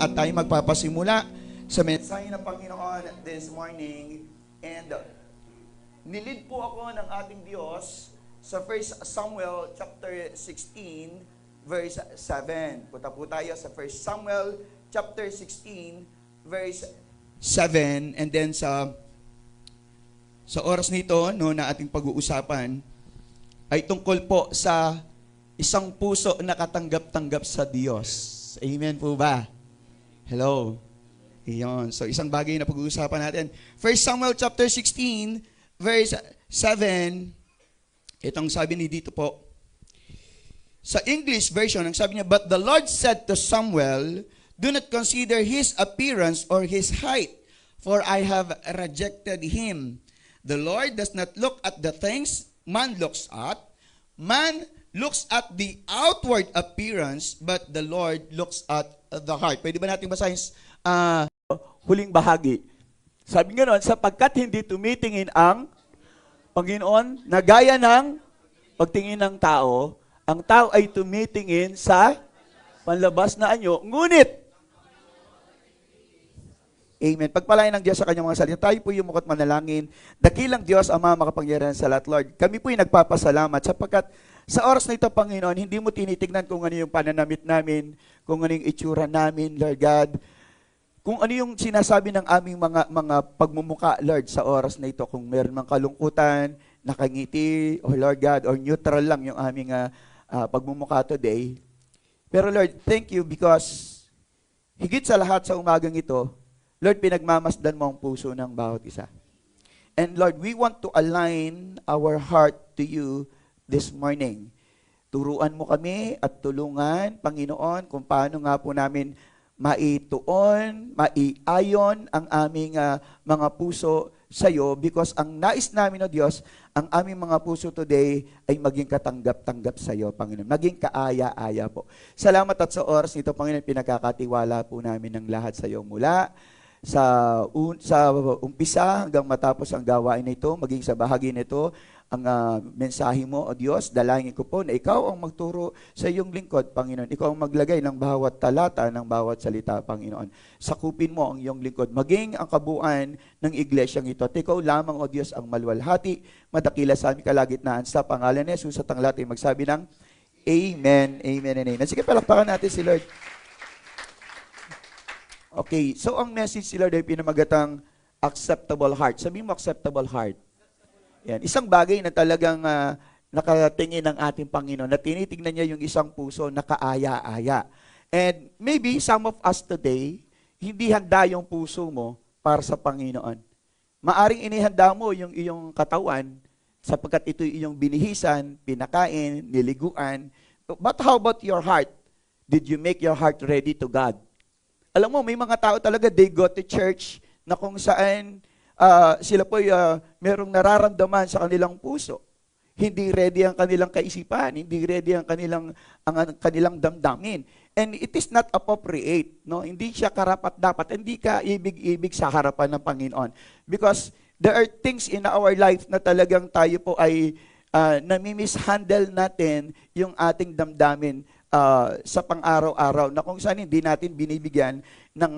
at tayo magpapasimula sa mensahe ng Panginoon this morning. And nilid po ako ng ating Diyos sa 1 Samuel chapter 16 verse 7. Punta po tayo sa 1 Samuel chapter 16 verse 7. And then sa oras nito na ating pag-uusapan ay tungkol po sa isang puso na katanggap-tanggap sa Diyos. Amen po ba? Hello. Iyon. So isang bagay na pag-uusapan natin. 1 Samuel chapter 16 verse 7. Itong sabi ni dito po. Sa English version, ang sabi niya, "But the Lord said to Samuel, do not consider his appearance or his height, for I have rejected him. The Lord does not look at the things man looks at. Man looks at the outward appearance, but the Lord looks at the heart." Pwede ba natin basahin huling bahagi? Sabi nga noon, sapagkat hindi tumitingin ang Panginoon na gaya ng pagtingin ng tao, ang tao ay tumitingin sa panlabas na anyo, ngunit Amen. Pagpalain ng Diyos sa kanyang mga salita. Tayo po yung mukh't manalangin. Dakilang Diyos, Ama, makapangyarihan sa lahat, Lord. Kami po yung nagpapasalamat sapagkat sa oras na ito, Panginoon, hindi mo tinitignan kung ano yung pananamit namin, kung ano yung itsura namin, Lord God. Kung ano yung sinasabi ng aming mga pagmumuka, Lord, sa oras na ito. Kung meron mang kalungkutan, nakangiti, o Lord God, or neutral lang yung aming pagmumuka today. Pero Lord, thank you because higit sa lahat sa umagang ito, Lord, pinagmamasdan mo ang puso ng bawat isa. And Lord, we want to align our heart to you this morning. Turuan mo kami at tulungan, Panginoon, kung paano nga po namin maituon, maiayon ang aming mga puso sa iyo because ang nais namin, O Diyos, ang aming mga puso today ay maging katanggap-tanggap sa iyo, Panginoon. Maging kaaya-aya po. Salamat at sa oras nito, Panginoon, pinagkakatiwala po namin ng lahat sa iyo mula sa umpisa hanggang matapos ang gawain na ito, maging sa bahagi nito, ang mensahe mo, O Diyos, dalangin ko po na ikaw ang magturo sa iyong lingkod, Panginoon. Ikaw ang maglagay ng bawat talata, ng bawat salita, Panginoon. Sakupin mo ang iyong lingkod, maging ang kabuuan ng iglesyang ito. At ikaw lamang, O Diyos, ang maluwalhati, madakila sa aming kalagitnaan. Sa pangalan ni Jesus at ang lahat ay magsabi ng Amen, Amen, and Amen. Sige, palakpakan natin si Lord. Okay, so ang message si Lord ay pinamagatang acceptable heart. Sabihin mo, acceptable heart. Yan. Isang bagay na talagang nakatingin ng ating Panginoon, na tinitignan niya yung isang puso na kaaya-aya. And maybe some of us today, hindi handa yung puso mo para sa Panginoon. Maaring inihanda mo yung iyong katawan, sapagkat ito iyong binihisan, pinakain, niliguan. But how about your heart? Did you make your heart ready to God? Alam mo, may mga tao talaga, they go to church na kung saan sila po merong nararamdaman sa kanilang puso. Hindi ready ang kanilang kaisipan, hindi ready ang kanilang damdamin. And it is not appropriate, no? Hindi siya karapat-dapat, hindi ka ibig sa harapan ng Panginoon. Because there are things in our life na talagang tayo po ay nami-mishandle natin yung ating damdamin sa pang-araw-araw na kung saan hindi natin binibigyan ng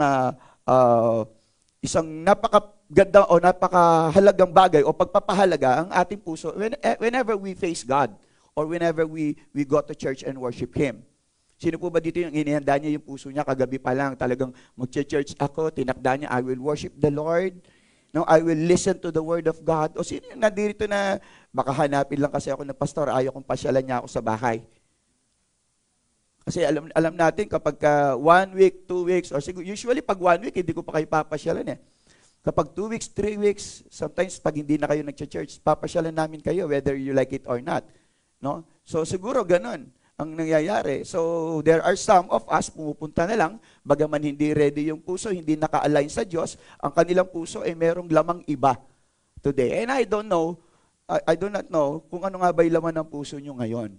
isang napakaganda o napakahalagang bagay o pagpapahalaga ang ating puso whenever we face God or whenever we go to church and worship Him. Sino po ba dito yung inihanda niya yung puso niya kagabi pa lang, talagang mag-church ako, tinakda niya, I will worship the Lord, no, I will listen to the Word of God. O sino yung nadirito na baka hanapin lang kasi ako ng pastor, ayaw kong pasyalan niya ako sa bahay. Kasi alam natin kapag 1 week, 2 weeks, or siguro, usually pag 1 week, hindi ko pa kayo papasyalan eh. Kapag 2 weeks, 3 weeks, sometimes pag hindi na kayo nag-church, papasyalan namin kayo whether you like it or not. No? So siguro ganun ang nangyayari. So there are some of us, pumupunta na lang, bagaman hindi ready yung puso, hindi naka-align sa Diyos, ang kanilang puso ay merong lamang iba today. And I do not know kung ano nga ba yung laman ng puso nyo ngayon.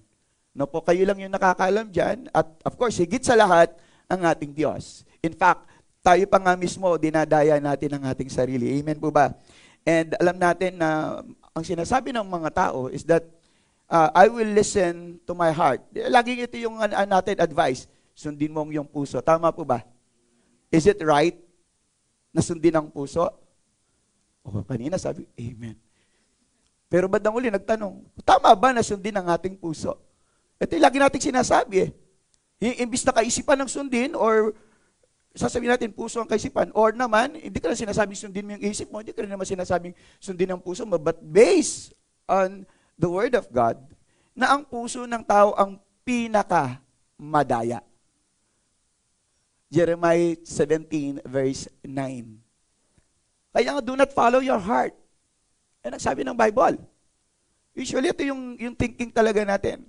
No po, kayo lang yung nakakaalam dyan. At of course, higit sa lahat, ang ating Diyos. In fact, tayo pa nga mismo, dinadaya natin ang ating sarili. Amen po ba? And alam natin na ang sinasabi ng mga tao is that I will listen to my heart. Laging ito yung natin advice. Sundin mo ang iyong puso. Tama po ba? Is it right na sundin ang puso? O kanina sabi, amen. Pero bandang uli nagtanong, tama ba na sundin ang ating puso? Ito yung lagi nating sinasabi Imbis na kaisipan ng sundin or sasabihin natin puso ang kaisipan or naman, hindi ka na sinasabing sundin mo yung isip mo, hindi ka na naman sinasabing sundin ang puso mo, but based on the Word of God, na ang puso ng tao ang pinaka-madaya. Jeremiah 17 verse 9. Kaya nga, do not follow your heart. Yan ang sabi ng Bible. Usually, ito yung thinking talaga natin.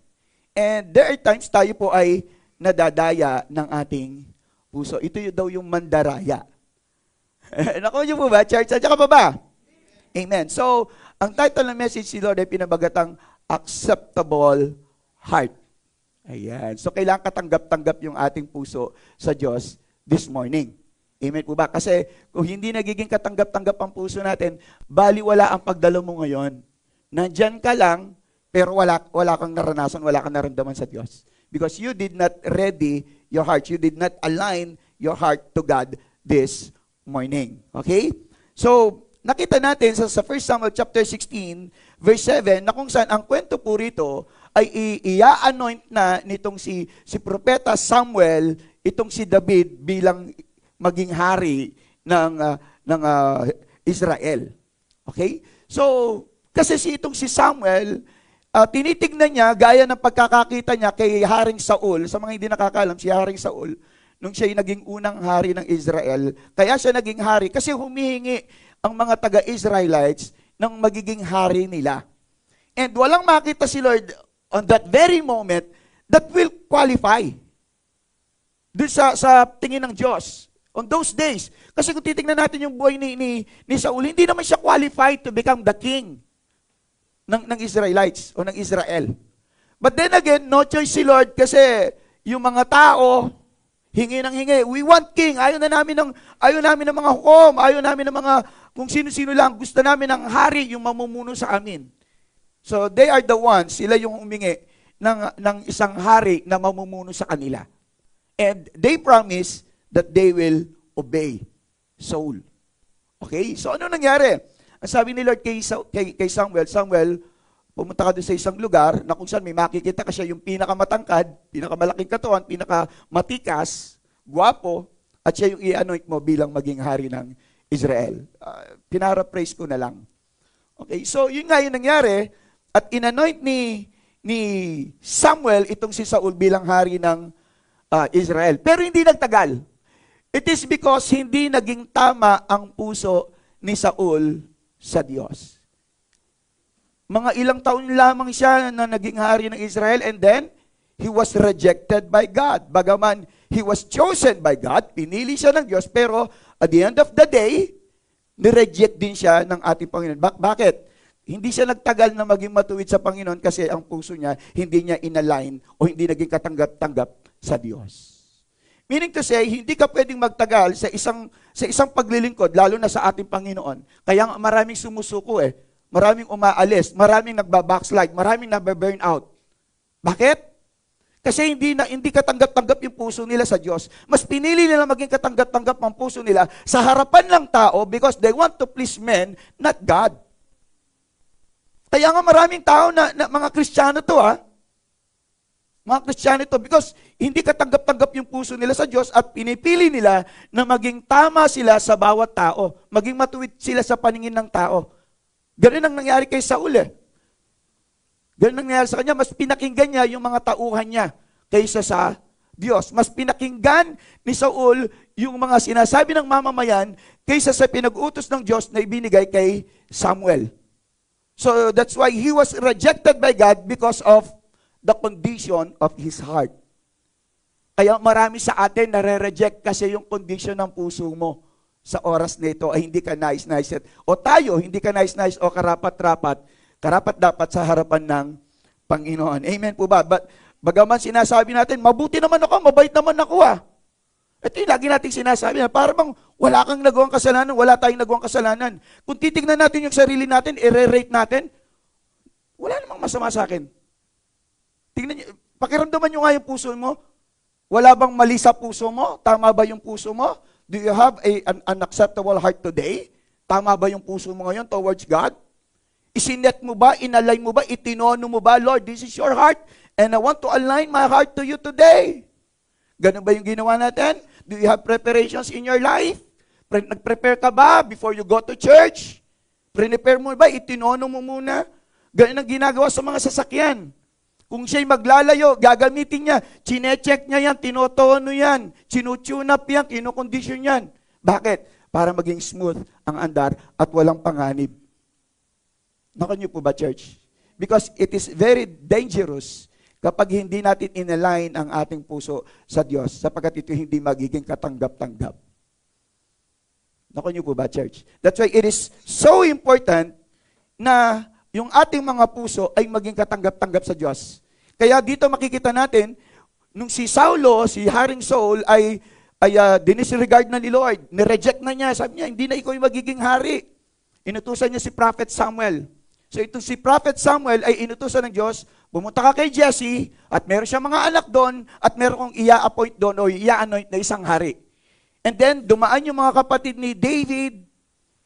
And there are times tayo po ay nadadaya ng ating puso. Ito daw yung mandaraya. Nakuha niyo po ba, church? At saka pa ba? Amen. So, ang title ng message si Lord ay pinabagatang Acceptable Heart. Ayan. So, kailangan katanggap-tanggap yung ating puso sa Diyos this morning. Amen po ba? Kasi kung hindi nagiging katanggap-tanggap ang puso natin, baliwala ang pagdalo mo ngayon. Nandyan ka lang, pero wala kang naranasan, wala kang naramdaman sa Diyos. Because you did not ready your heart. You did not align your heart to God this morning. Okay? So, nakita natin sa 1 Samuel chapter 16, verse 7, na kung saan ang kwento po rito ay i-anoint na nitong si Propeta Samuel, itong si David bilang maging hari ng Israel. Okay? So, kasi itong si Samuel, tinitignan niya, gaya ng pagkakakita niya kay Haring Saul, sa mga hindi nakakalam, si Haring Saul, nung siya'y naging unang hari ng Israel, kaya siya naging hari kasi humihingi ang mga taga-Israelites ng magiging hari nila. And walang makita si Lord on that very moment that will qualify doon sa tingin ng Diyos. On those days. Kasi kung titignan natin yung buhay ni Saul, hindi naman siya qualified to become the king ng Israelites o ng Israel. But then again, no choice si Lord kasi yung mga tao, hingi ng hingi. We want king. Ayaw namin ng mga hukom. Ayaw namin ng mga kung sino-sino lang. Gusto namin ng hari yung mamumuno sa amin. So they are the ones, sila yung humingi ng isang hari na mamumuno sa kanila. And they promise that they will obey Saul. Okay? So ano nangyari? Ang sabi ni Lord kay Samuel, pumunta ka doon sa isang lugar na kung saan may makikita ka siya yung pinakamatangkad, pinakamalaking katawan, pinakamatikas, guwapo, at siya yung i-anoint mo bilang maging hari ng Israel. Pinara-praise ko na lang. Okay, so yun nga yung nangyari, at inanoint ni Samuel itong si Saul bilang hari ng Israel. Pero hindi nagtagal. It is because hindi naging tama ang puso ni Saul sa Diyos. Mga ilang taon lamang siya na naging hari ng Israel and then he was rejected by God. Bagaman he was chosen by God, pinili siya ng Diyos, pero at the end of the day, nireject din siya ng ating Panginoon. Bakit? Hindi siya nagtagal na maging matuwid sa Panginoon kasi ang puso niya hindi niya inalign o hindi naging katanggap-tanggap sa Diyos. Meaning to say, hindi ka pwedeng magtagal sa isang paglilingkod, lalo na sa ating Panginoon. Kaya maraming sumusuko maraming umaalis, maraming nagbabackslide, maraming nababurn out. Bakit? Kasi hindi katanggap-tanggap yung puso nila sa Diyos. Mas pinili nila maging katanggap-tanggap ang puso nila sa harapan ng tao because they want to please men, not God. Kaya nga maraming tao na mga Kristiyano to mga Kristiyano to because hindi katanggap-tanggap yung puso nila sa Diyos at pinipili nila na maging tama sila sa bawat tao. Maging matuwid sila sa paningin ng tao. Ganun ang nangyari kay Saul Ganun ang nangyari sa kanya. Mas pinakinggan niya yung mga tauhan niya kaysa sa Diyos. Mas pinakinggan ni Saul yung mga sinasabi ng mamamayan kaysa sa pinag-utos ng Diyos na ibinigay kay Samuel. So that's why he was rejected by God because of the condition of his heart. Kaya marami sa atin nare-reject kasi yung condition ng puso mo sa oras na ito ay hindi ka nice-nice. O tayo, hindi ka nice-nice o karapat-dapat sa harapan ng Panginoon. Amen po ba? Bagaman sinasabi natin, mabuti naman ako, mabait naman ako Ito yung lagi nating sinasabi na para bang wala kang nagawang kasalanan, wala tayong nagawang kasalanan. Kung titignan natin yung sarili natin, i-rate natin, wala namang masama sa akin. Tingnan niyo, pakiramdaman niyo nga yung puso mo. Wala bang mali sa puso mo? Tama ba yung puso mo? Do you have an unacceptable heart today? Tama ba yung puso mo ngayon towards God? Isinet mo ba, inalign mo ba, itinono mo ba, Lord, this is your heart, and I want to align my heart to you today. Ganun ba yung ginawa natin? Do you have preparations in your life? Nag-prepare ka ba before you go to church? Prepare mo ba, itinono mo muna? Ganun ang ginagawa sa mga sasakyan. Kung siya'y maglalayo, gagamitin niya, chinecheck niya yan, tinotono yan, tinutune up yan, kinokondisyon yan. Bakit? Para maging smooth ang andar at walang panganib. Nakan niyo po ba, church? Because it is very dangerous kapag hindi natin inalign ang ating puso sa Diyos, sapagkat ito hindi magiging katanggap-tanggap. Nakan niyo po ba, church? That's why it is so important na yung ating mga puso ay maging katanggap-tanggap sa Diyos. Kaya dito makikita natin, nung si Saulo, si Haring Saul, ay dinisregard na ni Lord. Nireject na niya. Sabi niya, hindi na ikaw yung magiging hari. Inutusan niya si Prophet Samuel. So ito si Prophet Samuel ay inutusan ng Diyos, pumunta ka kay Jesse, at meron siya mga anak doon, at meron kong i-appoint doon o i-anoint na isang hari. And then, dumaan yung mga kapatid ni David,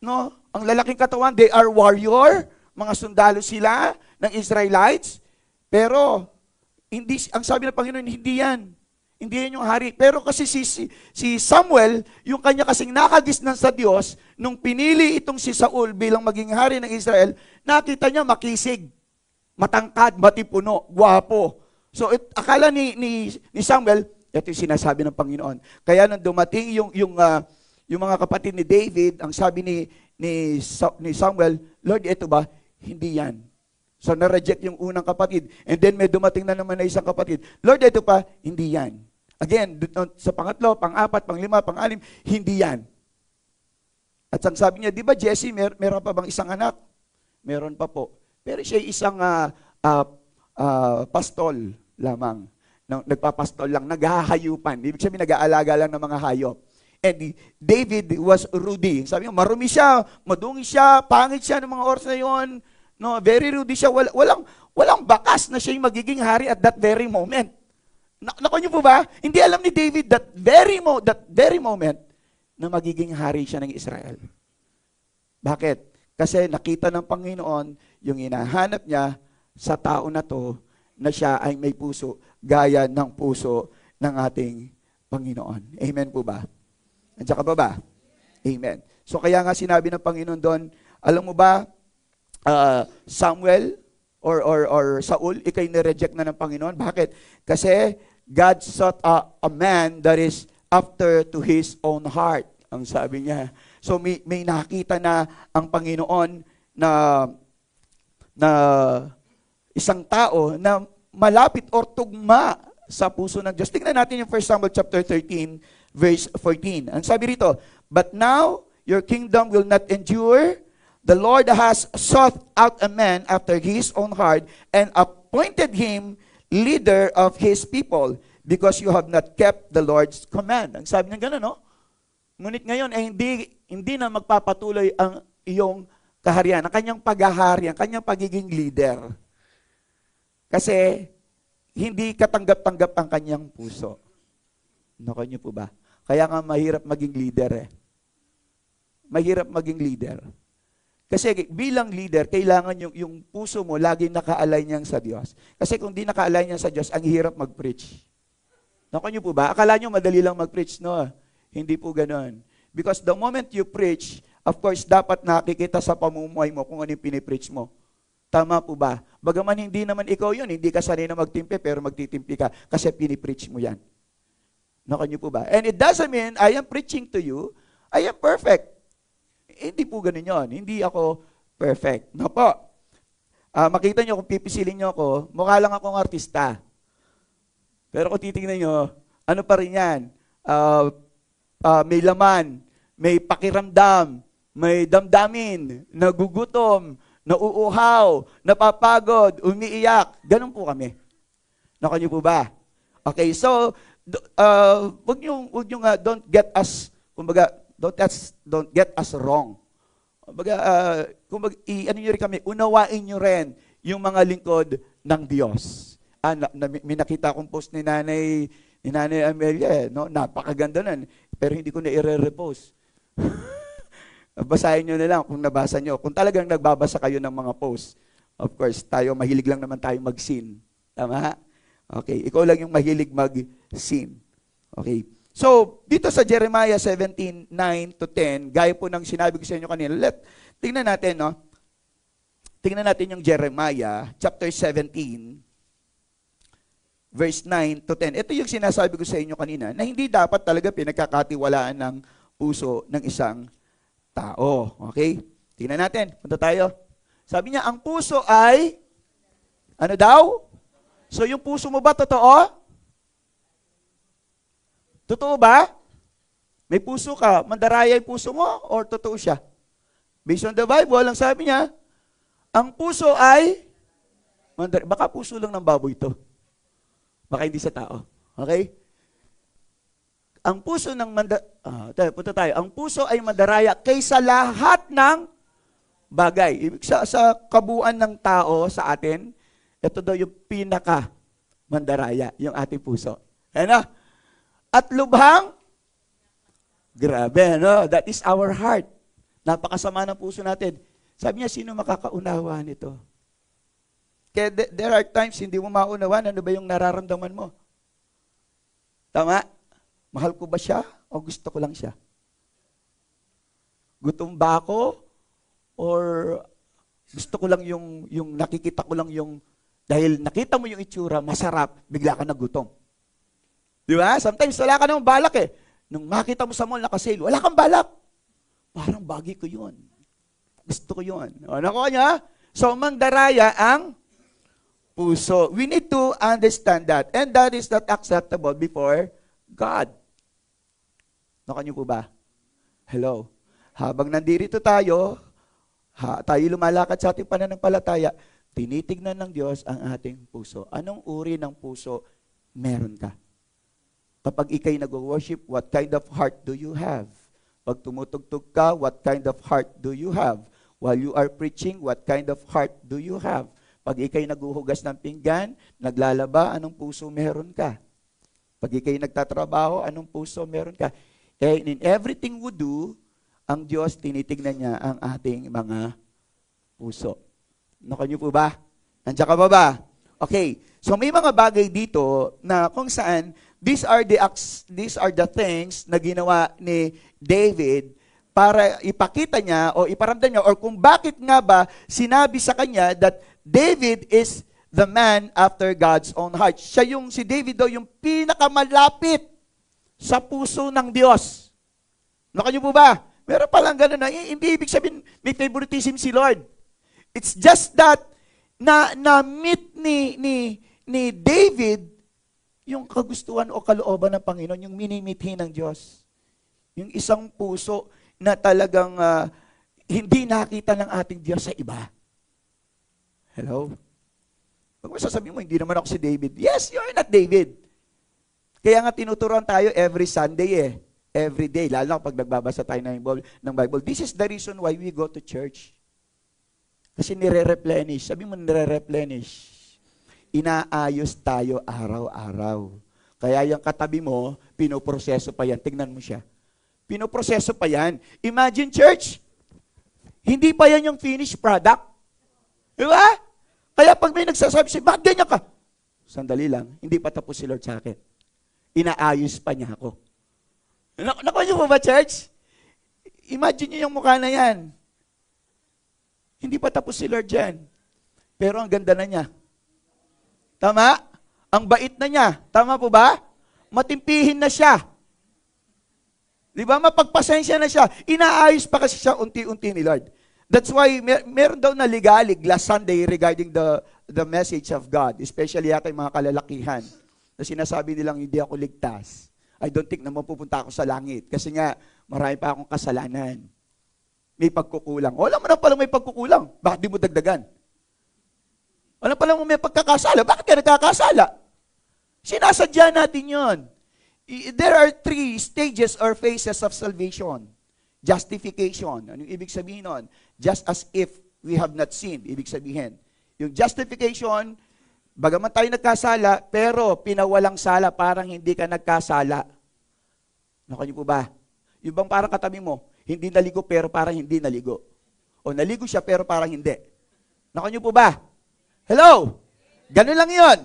no? Ang lalaking katawan, they are warrior, mga sundalo sila ng Israelites, pero hindi, ang sabi ng Panginoon, hindi yan. Hindi yan yung hari. Pero kasi si Samuel, yung kanya kasing nakagisnan sa Diyos, nung pinili itong si Saul bilang maging hari ng Israel, nakita niya makisig, matangkad, matipuno, gwapo. So akala ni Samuel, ito yung sinasabi ng Panginoon. Kaya nang dumating yung mga kapatid ni David, ang sabi ni Samuel, Lord, ito ba? Hindi yan. So na-reject yung unang kapatid. And then may dumating na naman na isang kapatid. Lord, ito pa? Hindi yan. Again, sa pangatlo, pang-apat, pang-lima, pang-anim, hindi yan. At ang sabi niya, di ba Jesse, meron pa bang isang anak? Meron pa po. Pero siya isang pastol lamang. Nagpapastol lang, naghahayupan. Ibig sabihin, nag-aalaga lang ng mga hayop. And David was rudy. Sabi niya, marumi siya, madungi siya, pangit siya ng mga oras na yon. No, very rudy siya. Walang bakas na siya yung magiging hari at that very moment. Naku niyo po ba? Hindi alam ni David that very moment na magiging hari siya ng Israel. Bakit? Kasi nakita ng Panginoon yung hinahanap niya sa tao na to na siya ay may puso gaya ng puso ng ating Panginoon. Amen po ba? Andiyan ka pa ba? Amen. So kaya nga sinabi ng Panginoon doon, alam mo ba, Samuel or Saul, ikay nireject na ng Panginoon. Bakit? Kasi God sought a man that is after to his own heart. Ang sabi niya. So may nakita na ang Panginoon na isang tao na malapit or tugma sa puso ng Diyos. Tingnan natin yung 1 Samuel chapter 13, verse 14. Ang sabi rito, but now your kingdom will not endure. The Lord has sought out a man after his own heart and appointed him leader of his people because you have not kept the Lord's command. Ang sabi niya gano'n, no? Ngunit ngayon, hindi na magpapatuloy ang iyong kaharian, ang kanyang paghahari, ang kanyang pagiging leader. Kasi, hindi katanggap-tanggap ang kanyang puso. Naku niyo po ba? Kaya nga mahirap maging leader eh. Mahirap maging leader. Kasi bilang leader, kailangan yung puso mo laging naka-align niyan sa Diyos. Kasi kung di naka-align niyan sa Diyos, ang hirap mag-preach. Naku niyo po ba? Akala niyo madali lang mag-preach, no? Hindi po ganoon. Because the moment you preach, of course, dapat nakikita sa pamumuhay mo kung ano yung pinipreach mo. Tama po ba? Bagaman hindi naman ikaw yun, hindi ka sanay na magtimpi, pero magtitimpi ka kasi pinipreach mo yan. Naku niyo po ba? And it doesn't mean I am preaching to you, I am perfect. Hindi po ganun yun. Hindi ako perfect. No po. Makita nyo, kung pipisilin nyo ako, mukha lang akong artista. Pero kung titingnan nyo, ano pa rin yan? May laman, may pakiramdam, may damdamin, nagugutom, nauuhaw, napapagod, umiiyak. Ganun po kami. Naku nyo po ba? Okay, so, wag nyo don't get us, kumbaga, don't get us wrong. Kumbaga, ano nyo rin kami, unawain nyo rin yung mga lingkod ng Diyos. May nakita akong post ni Ni Nanay Amelia, no? Napakaganda nun. Pero hindi ko na i-repost. Basahin nyo na lang kung nabasa nyo. Kung talagang nagbabasa kayo ng mga posts. Of course, tayo, mahilig lang naman tayo mag-sin. Tama? Okay, ikaw lang yung mahilig mag-sin. Okay. So, dito sa Jeremiah 17:9 to 10, gaya po ng sinabi ko sa inyo kanina, tingnan natin, no? Tingnan natin yung Jeremiah chapter 17, verse 9 to 10. Ito yung sinasabi ko sa inyo kanina, na hindi dapat talaga pinagkakatiwalaan ng puso ng isang tao. Okay? Tingnan natin. Punta tayo. Sabi niya, ang puso ay, ano daw? So yung puso mo ba totoo? Totoo ba? May puso ka, mandaraya yung puso mo, or totoo siya? Based on the Bible, ang sabi niya, ang puso ay, baka puso lang ng baboy ito. Baka hindi sa tao. Okay? Ang puso ng punta tayo. Ang puso ay mandaraya kaysa lahat ng bagay. Ibig sa kabuuan ng tao sa atin, ito daw yung pinaka mandaraya, yung ating puso. Ano? At lubhang, grabe, no? That is our heart. Napakasama ng puso natin. Sabi niya, sino makakaunawa nito? Kaya there are times hindi mo maunawan, ano ba yung nararamdaman mo? Tama? Mahal ko ba siya o gusto ko lang siya? Gutom ba ako or gusto ko lang yung nakikita ko lang yung, dahil nakita mo yung itsura, masarap, bigla ka nagutom. Di ba? Sometimes wala ka namang balak eh. Nung makita mo sa mall naka-sale, wala kang balak. Parang bagay ko yun. Gusto ko yun. Ano ko niya? So, mandaraya ang puso. We need to understand that. And that is not acceptable before God. Naka niyo po ba? Hello? Habang nandito tayo lumalakad sa ating pananampalataya, tinitignan ng Diyos ang ating puso. Anong uri ng puso meron ka? Kapag ikay nag-worship, what kind of heart do you have? Pag tumutugtog ka, what kind of heart do you have? While you are preaching, what kind of heart do you have? Pag ikay naghuhugas ng pinggan, naglalaba, anong puso meron ka? Pag ikay nagtatrabaho, anong puso meron ka? And in everything we do, ang Diyos, tinitignan niya ang ating mga puso. Nakanyo po ba? Nandiyan ka ba? Okay. So may mga bagay dito na kung saan these are the things na ginawa ni David para ipakita niya o iparamdam niya or kung bakit nga ba sinabi sa kanya that David is the man after God's own heart. Si David daw yung pinakamalapit sa puso ng Diyos. Nakanyo po ba? Meron palang gano'n na, hindi ibig sabihin may favoritism si Lord. It's just that na-meet ni David yung kagustuhan o kalooban ng Panginoon, yung minimithi ng Diyos. Yung isang puso na talagang hindi nakita ng ating Diyos sa iba. Hello? Pag masasabi mo, hindi naman ako si David. Yes, you're not David. Kaya nga tinuturuan tayo every Sunday every day, lalo na pag nagbabasa tayo ng Bible. This is the reason why we go to church. Kasi nire-replenish. Sabi mo, nire-replenish. Inaayos tayo araw-araw. Kaya yung katabi mo, pinoproseso pa yan. Tignan mo siya. Pinoproseso pa yan. Imagine, church, hindi pa yan yung finished product. Di ba? Kaya pag may nagsasabi siya, bakit ganyan ka? Sandali lang, hindi pa tapos si Lord sa akin. Inaayos pa niya ako. Nakuha niyo po ba, church? Imagine niyo yung mukha na yan. Hindi pa tapos si Lord dyan. Pero ang ganda na niya. Tama? Ang bait na niya. Tama po ba? Matimpihin na siya. Di ba? Mapagpasensya na siya. Inaayos pa kasi siya unti-unti ni Lord. That's why meron daw na ligalig last Sunday regarding the message of God. Especially yata yung mga kalalakihan. Na sinasabi nilang hindi ako ligtas. I don't think na mapupunta ako sa langit. Kasi nga, marami pa akong kasalanan. May pagkukulang. Wala mo na palang may pagkukulang. Bakit di mo dagdagan? Wala palang may pagkakasala. Bakit ka nagkakasala? Sinasadya natin yon. There are 3 stages or phases of salvation. Justification. Anong ibig sabihin nun? Just as if we have not sinned. Ibig sabihin. Yung justification, Bagaman tayo nagkasala, pero pinawalang sala, parang hindi ka nagkasala. Naku niyo po ba? Yung bang parang katabi mo, hindi naligo pero parang hindi naligo. O naligo siya pero parang hindi. Naku niyo po ba? Hello? Ganun lang yon.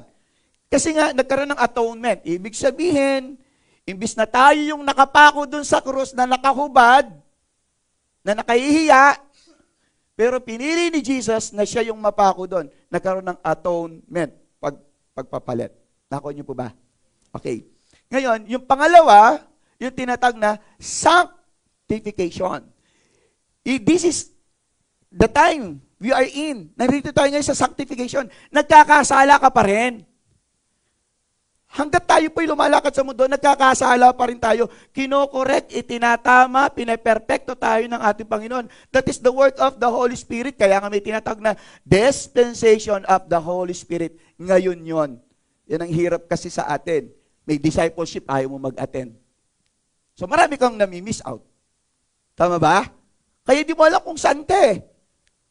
Kasi nga, nagkaroon ng atonement. Ibig sabihin, imbis na tayo yung nakapako dun sa krus na nakahubad, na nakahihiya, pero pinili ni Jesus na siya yung mapako doon. Nagkaroon ng atonement, pagpapalit. Nako niyo po ba? Okay. Ngayon, yung pangalawa, yung tinatag na sanctification. This is the time we are in. Narito tayo ngayon sa sanctification. Nagkakasala ka pa rin. Hanggat tayo po'y lumalakad sa mundo, nagkakasala pa rin tayo. Kinokorek, itinatama, pineperfecto tayo ng ating Panginoon. That is the work of the Holy Spirit. Kaya nga may tinatag na dispensation of the Holy Spirit. Ngayon yon. Yan ang hirap kasi sa atin. May discipleship, ayaw mo mag-attend. So marami kang nami-miss out. Tama ba? Kaya di mo alam kung saan ka eh.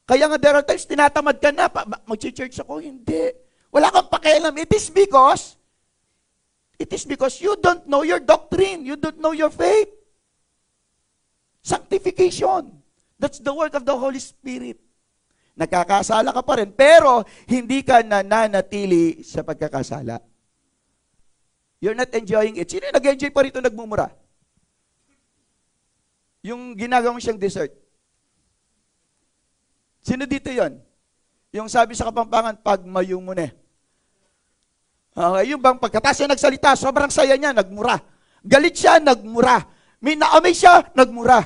Kaya nga there are times, tinatamad ka na. Mag-church ako, hindi. Wala kang pakialam. It is because you don't know your doctrine. You don't know your faith. Sanctification. That's the work of the Holy Spirit. Nagkakasala ka pa rin, pero hindi ka nananatili sa pagkakasala. You're not enjoying it. Sino yung nag-enjoy pa rito nagmumura? Yung ginagawa mo siyang dessert. Sino dito yon? Yung sabi sa Kapampangan, pagmayo mo na. Okay, yung bang pagkatapos siya nagsalita, sobrang saya niya, nagmura. Galit siya, nagmura. May naamay siya, nagmura.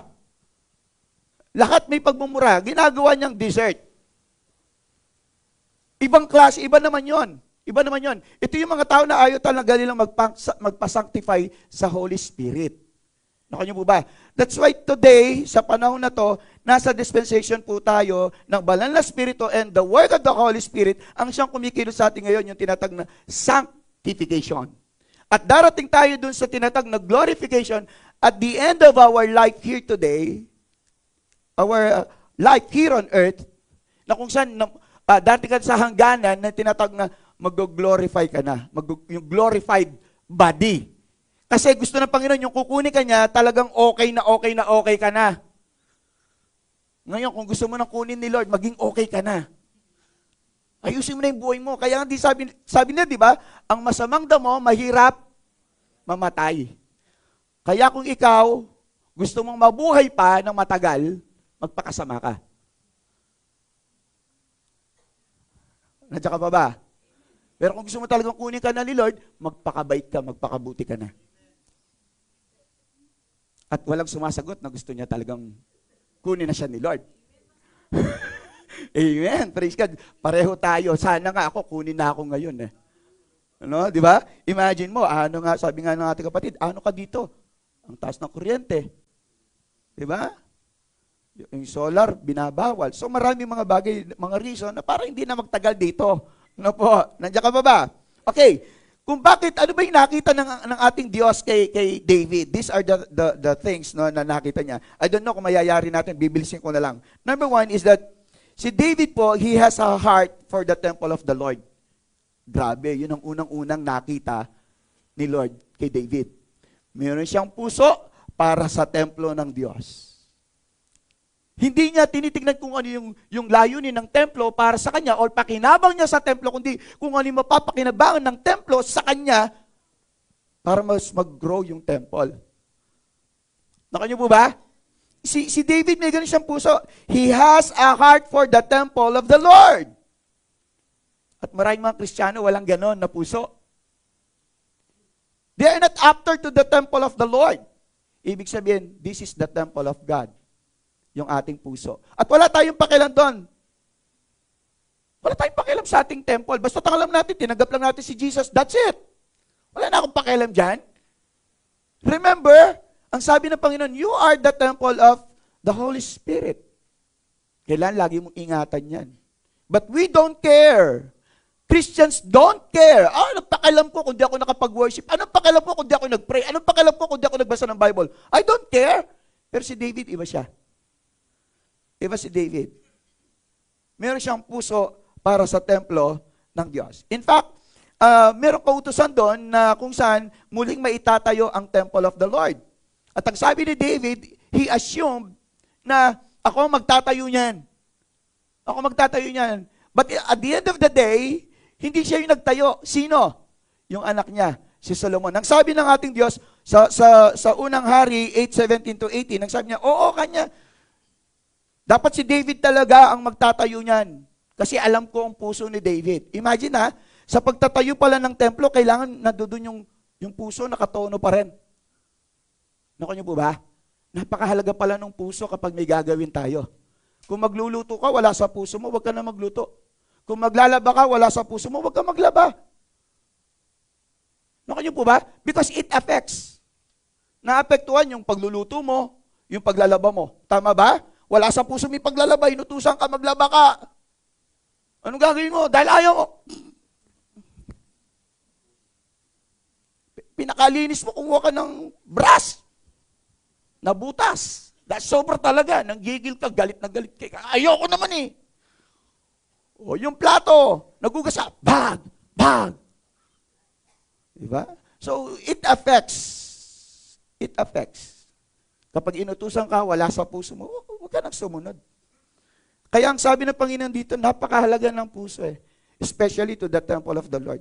Lahat may pagmumura. Ginagawa niyang dessert. Ibang klase, iba naman yon. Iba naman yon. Ito yung mga tao na ayaw talaga nilang magpa-sanctify sa Holy Spirit. Naku niyo po ba? That's why today, sa panahon na to, nasa dispensation po tayo ng banal na Espiritu and the work of the Holy Spirit ang siyang kumikilos sa atin ngayon, yung tinatag na sanctification. At darating tayo dun sa tinatag na glorification at the end of our life here today, our life here on earth, na kung saan darating ka sa hangganan na tinatag na mag-glorify ka na, yung glorified body. Kasi gusto ng Panginoon, yung kukunin ka niya, talagang okay ka na. Ngayon, kung gusto mo nang kunin ni Lord, maging okay ka na. Ayusin mo na yung buhay mo. Kaya hindi sabi niya, di ba, ang masamang damo, mahirap mamatay. Kaya kung ikaw, gusto mong mabuhay pa ng matagal, magpakasama ka. Nandiyan ka pa ba? Pero kung gusto mo talagang kunin ka na ni Lord, magpakabait ka, magpakabuti ka na. At walang sumasagot na gusto niya talagang kunin na siya ni Lord. Amen. Praise God. Pareho tayo. Sana nga ako, kunin na ako ngayon eh. Ano, di ba? Imagine mo, sabi nga ng ating kapatid, ano ka dito? Ang taas ng kuryente. Di ba? Yung solar, binabawal. So marami mga bagay, mga reason na parang hindi na magtagal dito. Ano po? Nandiyan ka ba ba? Okay. Kung bakit, ano ba yung nakita ng ating Diyos kay David? These are the things no, na nakita niya. I don't know kung mayayari natin, bibilisin ko na lang. Number one is that, si David po, he has a heart for the temple of the Lord. Grabe, yun ang unang-unang nakita ni Lord kay David. Meron siyang puso para sa templo ng Diyos. Hindi niya tinitignan kung ano yung layunin ng templo para sa kanya o pakinabang niya sa templo, kundi kung ano yung mapapakinabangan ng templo sa kanya para mas mag-grow yung temple. Nakanya po ba? Si David may ganun siyang puso. He has a heart for the temple of the Lord. At maraming mga Kristiyano walang ganon na puso. They are not after to the temple of the Lord. Ibig sabihin, this is the temple of God. Yung ating puso. At wala tayong pakialam doon. Wala tayong pakialam sa ating temple. Basta alam natin, tinanggap lang natin si Jesus. That's it. Wala na akong pakialam dyan. Remember, ang sabi ng Panginoon, you are the temple of the Holy Spirit. Kailan lagi mong ingatan yan. But we don't care. Christians don't care. Anong pakialam ko kung di ako nakapag-worship? Anong pakialam ko kung di ako nag-pray? Anong pakialam ko kung di ako nagbasa ng Bible? I don't care. Pero si David, iba siya. Iba si David. Meron siyang puso para sa templo ng Diyos. In fact, merong kautusan doon na kung saan muling maitatayo ang temple of the Lord. At ang sabi ni David, he assumed na ako ang magtatayo niyan. Ako magtatayo niyan. But at the end of the day, hindi siya yung nagtayo. Sino? Yung anak niya, si Solomon. Ang sabi ng ating Diyos sa unang hari 8:17 to 18, ang sabi niya, oo kanya. Dapat si David talaga ang magtatayo niyan. Kasi alam ko ang puso ni David. Imagine ha, sa pagtatayo pala ng templo, kailangan nandoon yung puso nakatono pa rin. Naku niyo po ba? Napakahalaga pala ng puso kapag may gagawin tayo. Kung magluluto ka, wala sa puso mo, huwag ka na magluto. Kung maglalaba ka, wala sa puso mo, huwag ka maglaba. Naku niyo po ba? Because it affects. Naapektuhan yung pagluluto mo, yung paglalaba mo. Tama ba? Wala sa puso mo yung paglalaba, inutusan ka, maglaba ka. Anong gagawin mo? Dahil ayaw mo. Pinakalinis mo, kumuha ka ng brass. Nabutas. Dahil sobra talaga, nanggigil ka, galit na galit ka. Ayoko naman eh. O yung plato, nagugas ka, bag, bag. Diba? So, it affects. It affects. Kapag inutusan ka, wala sa puso mo, huwag ka nang sumunod. Kaya ang sabi ng Panginoon dito, napakahalaga ng puso eh. Especially to the temple of the Lord.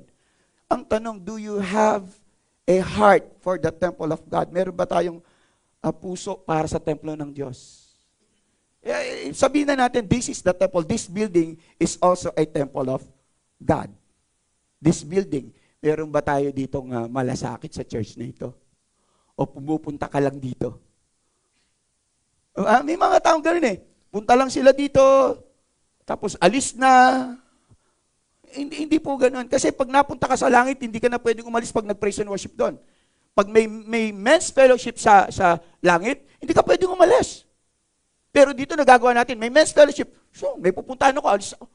Ang tanong, do you have a heart for the temple of God? Meron ba tayong puso para sa templo ng Diyos? Sabihin na natin, this is the temple. This building is also a temple of God. This building. Meron ba tayo ditong malasakit sa church na ito? O pumupunta ka lang dito? May mga taong ganoon eh. Punta lang sila dito, tapos alis na. Hindi po ganoon. Kasi pag napunta ka sa langit, hindi ka na pwedeng umalis pag nag-praise and worship doon. Pag may men's fellowship sa langit, hindi ka pwedeng umalis. Pero dito nagagawa natin, may men's fellowship, so may pupuntahan ako, alis ako.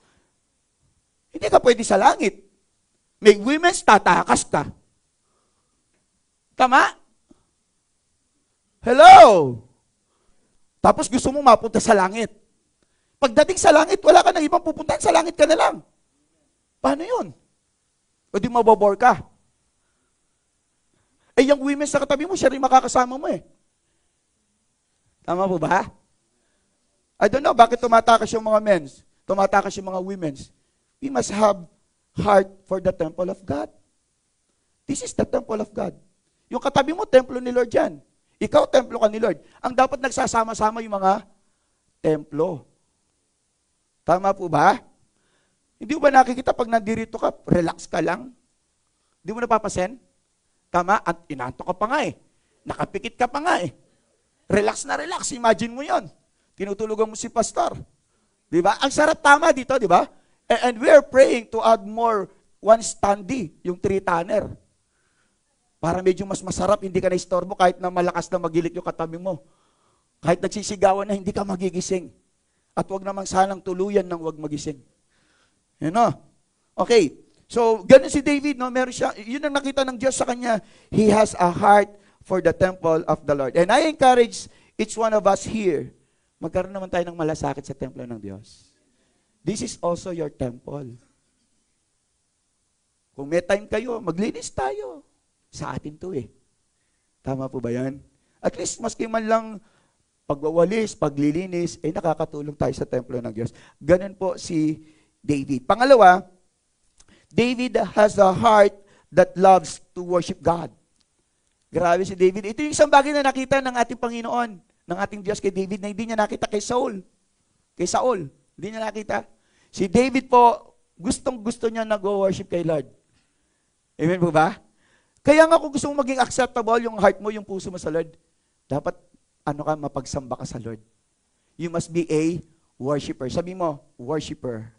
Hindi ka pwede sa langit. May women's, tatakas ka. Tama? Hello? Tapos gusto mo mapunta sa langit. Pagdating sa langit, wala ka na ibang pupuntahan, sa langit ka na lang. Paano yun? O di mabobore ka. Eh, yung women sa katabi mo, siya rin makakasama mo eh. Tama po ba? I don't know, bakit tumatakas yung mga men's? Tumatakas yung mga women's? We must have heart for the temple of God. This is the temple of God. Yung katabi mo, templo ni Lord yan. Ikaw, templo ka ni Lord. Ang dapat nagsasama-sama yung mga templo. Tama po ba? Hindi mo ba nakikita pag nandirito ka, relax ka lang? Hindi mo napapasin? Tama? At inanto ka pa nga eh. Nakapikit ka pa nga eh. Relax na relax. Imagine mo yon. Tinutulugan mo si pastor. Di ba? Ang sarap tama dito, di ba? And we are praying to add more one standee, yung 3-tonner. Para medyo mas masarap, hindi ka na-istorbo kahit na malakas na magilik yung katabi mo. Kahit nagsisigawan na, hindi ka magigising. At wag namang sanang tuluyan ng wag magising. You know? Okay. So, ganun si David, no? Meron siya, yun ang nakita ng Diyos sa kanya. He has a heart for the temple of the Lord. And I encourage each one of us here, magkaroon naman tayo ng malasakit sa templo ng Diyos. This is also your temple. Kung may time kayo, maglinis tayo. Sa atin to eh. Tama po ba yan? At least maski man lang pagwawalis, paglilinis, nakakatulong tayo sa templo ng Diyos. Ganun po si David. Pangalawa, David has a heart that loves to worship God. Grabe si David. Ito yung isang bagay na nakita ng ating Panginoon, ng ating Diyos kay David na hindi niya nakita kay Saul. Kay Saul. Hindi niya nakita. Si David po, gustong-gusto niya nag-worship kay Lord. Amen po ba? Kaya nga kung gusto mo maging acceptable yung heart mo, yung puso mo sa Lord, dapat mapagsamba ka sa Lord. You must be a worshiper. Sabi mo, worshiper.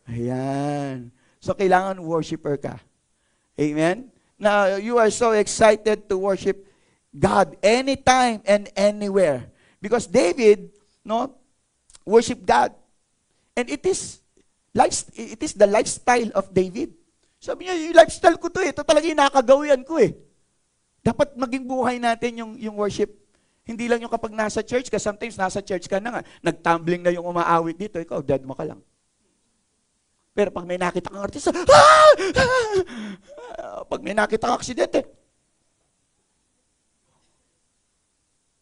Ayan. So, kailangan worshiper ka. Amen? Now, you are so excited to worship God anytime and anywhere. Because David, worship God. And it is the lifestyle of David. Sabi niya, yung lifestyle ko to eh. Ito talaga yung nakagawian ko eh. Dapat maging buhay natin yung worship. Hindi lang yung kapag nasa church ka, sometimes nasa church ka na nga, nagtumbling na yung umaawit dito, ikaw, dead mo ka lang. Pero pag may nakita kang artista, ah! Pag may nakita kang aksidente.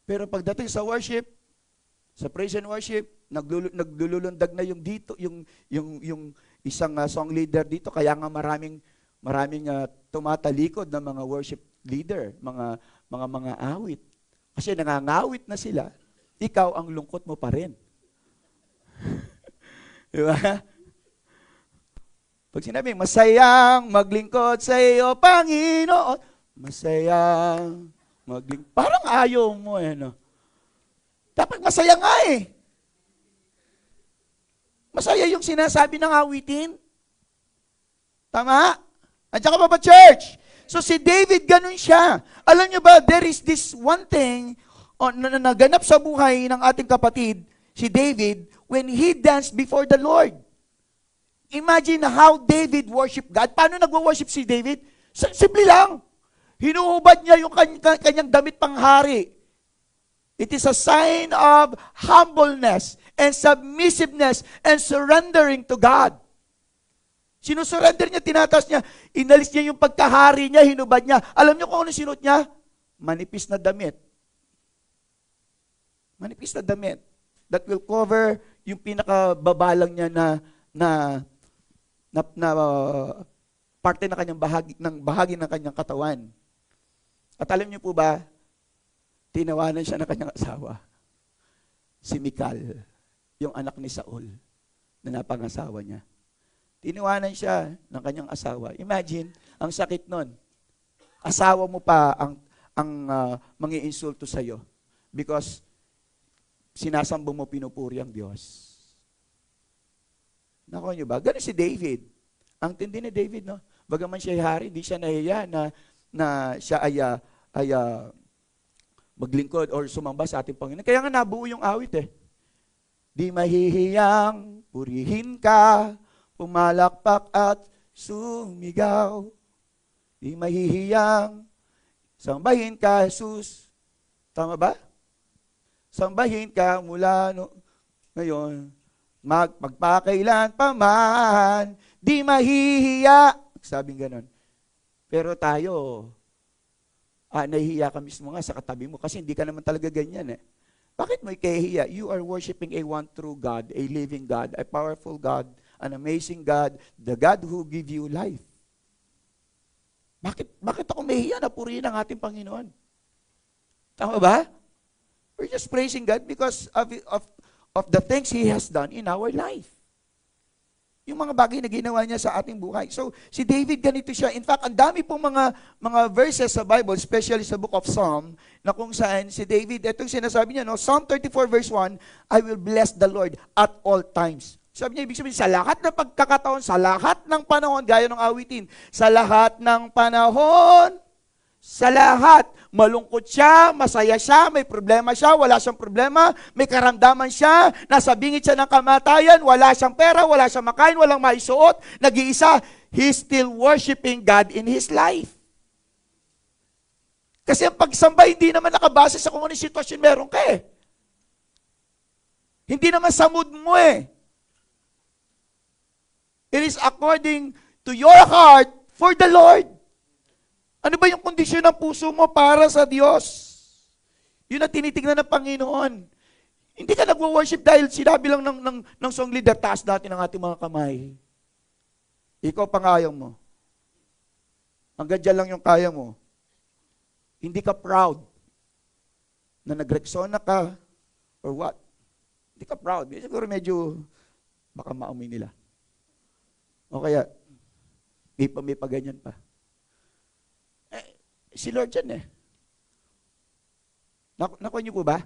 Pero pagdating sa worship, sa praise and worship, naglulundag na yung dito, yung isang song leader dito, kaya nga maraming tumatalikod ng mga worship leader, mga awit. Kasi nangangawit na sila, ikaw ang lungkot mo pa rin. Di ba? Pag sinabing, masayang maglingkod sa iyo, Panginoon, masayang maglingkod. Parang ayaw mo no? Dapat masaya nga Masaya yung sinasabi ng awitin. Tama? Andiyan ka ba church? So si David, ganun siya. Alam niyo ba, there is this one thing na naganap sa buhay ng ating kapatid, si David, when he danced before the Lord. Imagine how David worship God. Paano nagwo-worship si David? Simple lang. Hinuhubad niya yung kanyang damit panghari. It is a sign of humbleness and submissiveness and surrendering to God. Sinusurrender niya, tinataas niya, inalis niya yung pagkahari niya, hinubad niya. Alam niyo kung ano sinuot niya? Manipis na damit. Manipis na damit. That will cover yung pinakababalang niya na parte ng kanyang bahagi ng kanyang katawan. At alam niyo po ba, tinawanan siya ng kanyang asawa. Si Michal, yung anak ni Saul, na napangasawa niya. Tinawanan siya ng kanyang asawa. Imagine, ang sakit nun. Asawa mo pa ang mangi-insulto sa'yo because sinasamba mo, pinupuri ang Diyos. Nakuha niyo ba? Ganun si David. Ang tindi ni David, no? Bagaman siya ay hari, hindi siya nahiya na siya ay maglingkod or sumamba sa ating Panginoon. Kaya nga nabuo yung awit Di mahihiyang purihin ka, pumalakpak at sumigaw. Di mahihiyang sambahin ka, Jesus. Tama ba? Sambahin ka mula ngayon, magpakailan pa man, di mahihiya. Sabing ganon. Pero tayo, nahihiya ka mismo nga sa katabi mo kasi hindi ka naman talaga ganyan Bakit mo ikahihiya? You are worshiping a one true God, a living God, a powerful God, an amazing God, the God who give you life. Bakit ako mahihiya na purihin ang ating Panginoon? Tama ba? We're just praising God because of the things He has done in our life. Yung mga bagay na ginawa niya sa ating buhay. So, si David ganito siya. In fact, ang dami pong mga verses sa Bible, especially sa book of Psalm, na kung saan si David, itong sinasabi niya, Psalm 34 verse 1, I will bless the Lord at all times. Sabi niya, ibig sabihin, sa lahat ng pagkakataon, sa lahat ng panahon, gaya ng awitin, sa lahat ng panahon, sa lahat, malungkot siya, masaya siya, may problema siya, wala siyang problema, may karamdaman siya, nasa bingit siya ng kamatayan, wala siyang pera, wala siyang makain, walang maisuot, nag-iisa, he's still worshiping God in his life. Kasi ang pagsamba, hindi naman nakabase sa kung anong sitwasyon meron ka Hindi naman sa mood mo It is according to your heart for the Lord. Ano ba yung kondisyon ng puso mo para sa Diyos? Yun ang tinitingnan ng Panginoon. Hindi ka nagwo-worship dahil sinabi lang ng song leader, taas natin ang ating mga kamay. Ikaw pangayaw mo. Hanggang dyan lang yung kaya mo. Hindi ka proud na nagreksona ka or what. Hindi ka proud. Siguro medyo baka maamoy nila. O kaya, may paganyan pa. Si Lord yan Nakuha niyo po ba?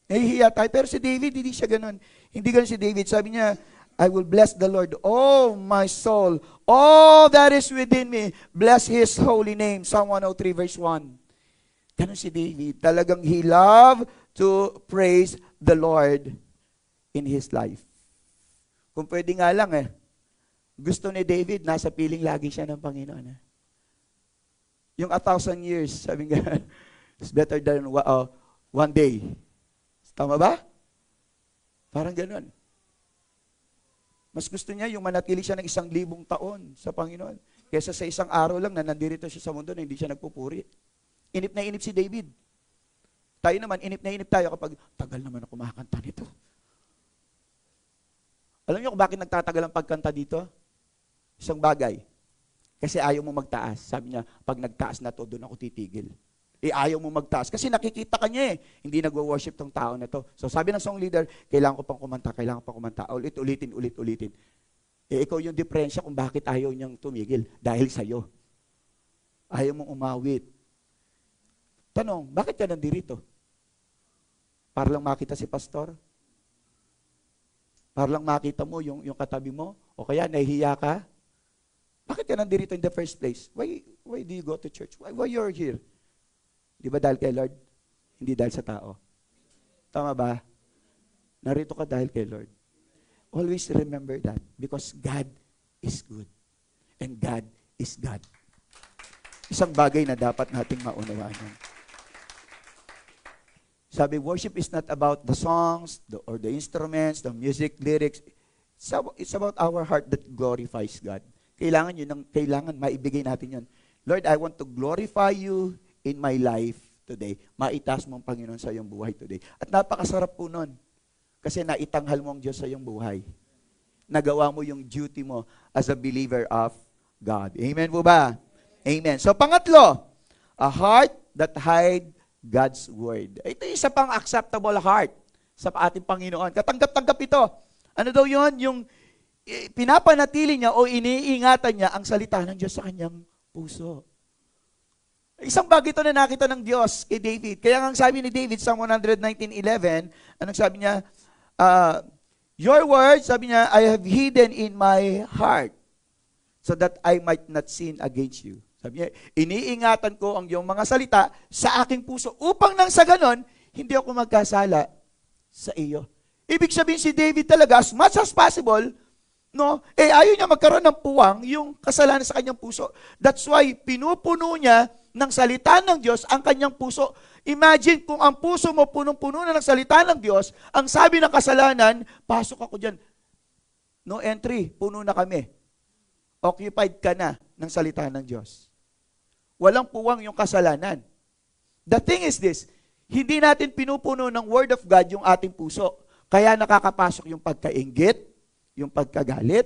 Nahihiya tayo. Pero si David, hindi siya ganun. Hindi ganun si David. Sabi niya, I will bless the Lord, oh my soul, all that is within me. Bless His holy name. Psalm 103 verse 1. Ganun si David. Talagang he loved to praise the Lord in his life. Kung pwede nga lang gusto ni David, nasa piling lagi siya ng Panginoon Yung 1,000 years, sabi nga, is better than one day. Tama ba? Parang ganun. Mas gusto niya yung manatili siya ng 1,000 taon sa Panginoon kaysa sa isang araw lang na nandirito siya sa mundo na hindi siya nagpupuri. Inip na inip si David. Tayo naman, inip na inip tayo kapag tagal naman ako kumakanta nito. Alam niyo kung bakit nagtatagal ang pagkanta dito? Isang bagay. Kasi ayaw mo magtaas. Sabi niya, pag nagtaas na to, doon ako titigil. Ayaw mo magtaas. Kasi nakikita ka niya eh. Hindi nagwo-worship tong tao na to. So sabi ng song leader, kailangan ko pang kumanta, kailangan ko pang kumanta. Ulit-ulitin. Ikaw yung diferensya kung bakit ayaw niyang tumigil. Dahil sa'yo. Ayaw mong umawit. Tanong, bakit ka nandirito? Para lang makita si pastor? Para lang makita mo yung katabi mo? O kaya nahihiya ka? Bakit ka nandirito in the first place? Why do you go to church? Why you're here? Di ba dahil kay Lord? Hindi dahil sa tao. Tama ba? Narito ka dahil kay Lord. Always remember that because God is good. And God is God. Isang bagay na dapat nating maunawaan. Sabi, worship is not about the songs or the instruments, the music, lyrics. It's about our heart that glorifies God. Kailangan maibigay natin yun. Lord, I want to glorify you in my life today. Maitaas mo ang Panginoon sa iyong buhay today. At napakasarap po nun. Kasi naitanghal mo ang Diyos sa iyong buhay. Nagawa mo yung duty mo as a believer of God. Amen po ba? Amen. So pangatlo, a heart that hide God's word. Ito yung isa pang acceptable heart sa ating Panginoon. Katanggap-tanggap ito. Ano daw yun? Yung pinapanatili niya o iniingatan niya ang salita ng Diyos sa kanyang puso. Isang bagay ito na nakita ng Diyos kay David. Kaya nga sabi ni David sa 119:11, anong sabi niya? Your word, sabi niya, I have hidden in my heart so that I might not sin against you. Sabi niya, iniingatan ko ang iyong mga salita sa aking puso upang nang sa ganon, hindi ako magkasala sa iyo. Ibig sabihin si David talaga, as much as possible, ayaw niya magkaroon ng puwang yung kasalanan sa kanyang puso. That's why pinupuno niya ng salita ng Diyos ang kanyang puso. Imagine kung ang puso mo punong-puno na ng salita ng Diyos, ang sabi ng kasalanan, pasok ako dyan. No entry, puno na kami. Occupied ka na ng salita ng Diyos. Walang puwang yung kasalanan. The thing is this, hindi natin pinupuno ng Word of God yung ating puso. Kaya nakakapasok yung pagkainggit, yung pagkagalit,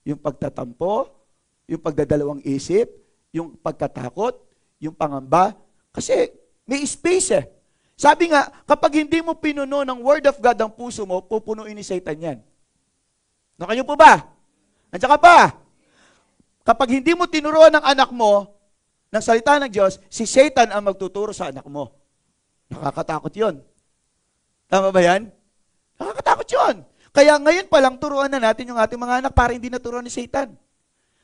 yung pagtatampo, yung pagdadalawang isip, yung pagkatakot, yung pangamba. Kasi may space eh. Sabi nga, kapag hindi mo pinuno ng Word of God ang puso mo, pupunuin ni Satan yan. Nakanyo po ba? Nandiyan ka pa? Kapag hindi mo tinuruan ng anak mo ng salita ng Diyos, si Satan ang magtuturo sa anak mo. Nakakatakot yun. Tama ba yan? Nakakatakot yun. Kaya ngayon pa lang, turuan na natin yung ating mga anak para hindi naturuan ni Satan.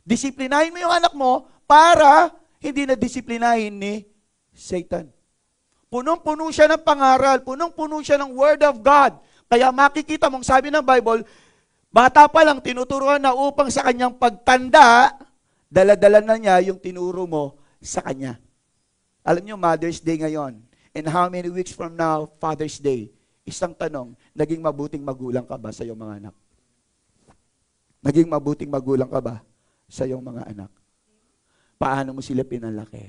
Disiplinahin mo yung anak mo para hindi na disiplinahin ni Satan. Punong-puno siya ng pangaral, punong-puno siya ng Word of God. Kaya makikita mong sabi ng Bible, bata pa lang tinuturuan na upang sa kanyang pagtanda, dala-dala na niya yung tinuro mo sa kanya. Alam niyo, Mother's Day ngayon. And how many weeks from now, Father's Day? Isang tanong, naging mabuting magulang ka ba sa iyong mga anak? Naging mabuting magulang ka ba sa iyong mga anak? Paano mo sila pinalaki?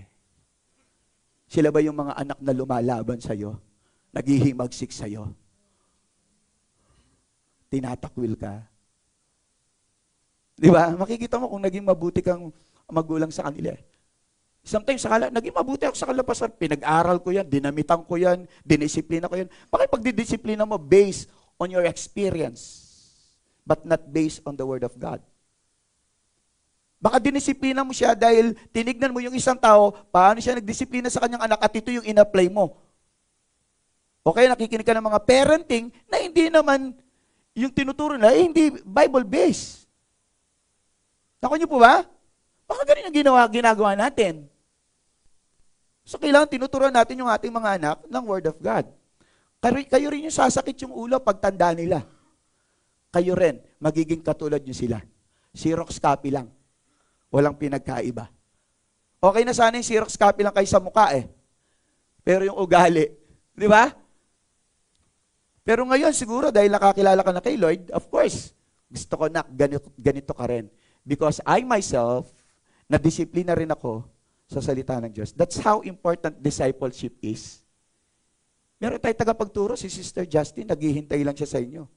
Sila ba yung mga anak na lumalaban sa iyo? Naghihimagsik sa iyo? Tinatakwil ka? Di ba? Makikita mo kung naging mabuti kang magulang sa kanila. Sometimes, naging mabuti ako sa kanila, Pastor. Pinag-aral ko yan, dinamitan ko yan, dinisiplina ko yan. Bakit pag didisiplina mo based on your experience, but not based on the Word of God? Baka dinisiplina mo siya dahil tinignan mo yung isang tao, paano siya nagdisiplina sa kanyang anak at ito yung in-apply mo. Okay, nakikinig ka ng mga parenting na hindi naman yung tinuturo na, hindi Bible-based. Naku niyo po ba? Baka ganun ang ginagawa natin. So, kailangan tinuturuan natin yung ating mga anak ng Word of God. Kayo rin yung sasakit yung ulo pagtanda nila. Kayo rin, magiging katulad nyo sila. Xerox copy lang. Walang pinagkaiba. Okay na sana yung Xerox copy lang kayo sa mukha eh. Pero yung ugali, di ba? Pero ngayon siguro dahil nakakilala ka na kay Lord, of course, Gusto ko na ganito ka rin. Because I myself, na-disiplina rin ako sa salita ng Diyos. That's how important discipleship is. Meron tayo tagapagturo, si Sister Justin, naghihintay lang siya sa inyo.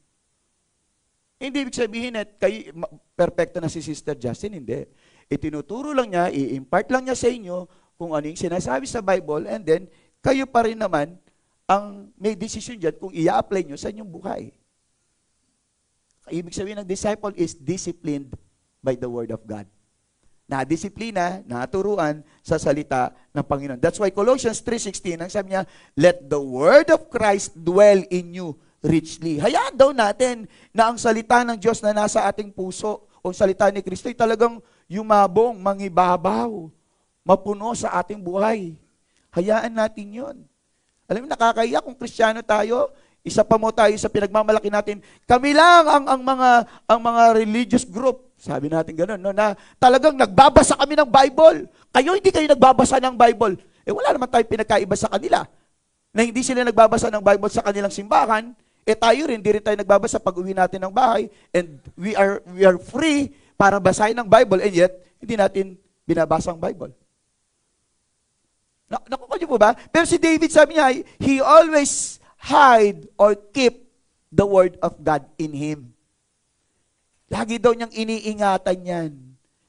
Hindi ibig sabihin na kayo, perfecto na si Sister Justin, hindi. Itinuturo lang niya, i-impart lang niya sa inyo kung ano yung sinasabi sa Bible, and then, kayo pa rin naman ang may decision dyan kung i-apply nyo sa inyong buhay. Ibig sabihin ng disciple is disciplined by the Word of God. Na-disiplina, naturuan sa salita ng Panginoon. That's why Colossians 3:16, ang sabi niya, let the Word of Christ dwell in you richly. Hayaan daw natin na ang salita ng Diyos na nasa ating puso o salita ni Kristo ay talagang yumabong, mangibabaw, mapuno sa ating buhay. Hayaan natin yon. Alam mo, nakakaiyak kung Kristiyano tayo, isa pa mo tayo sa pinagmamalaki natin. Kami lang ang mga religious group. Sabi natin gano'n, no, na talagang nagbabasa kami ng Bible. Kayo hindi kayo nagbabasa ng Bible. Wala naman tayong pinagkaiba sa kanila. Na hindi sila nagbabasa ng Bible sa kanilang simbahan, tayo rin, hindi rin tayo nagbabasa pag uwi natin ng bahay, and we are free para basahin ng Bible, and yet, hindi natin binabasa ang Bible. Nakuha niyo po ba? Pero si David, sabi niya, he always hide or keep the Word of God in him. Lagi daw niyang iniingatan yan,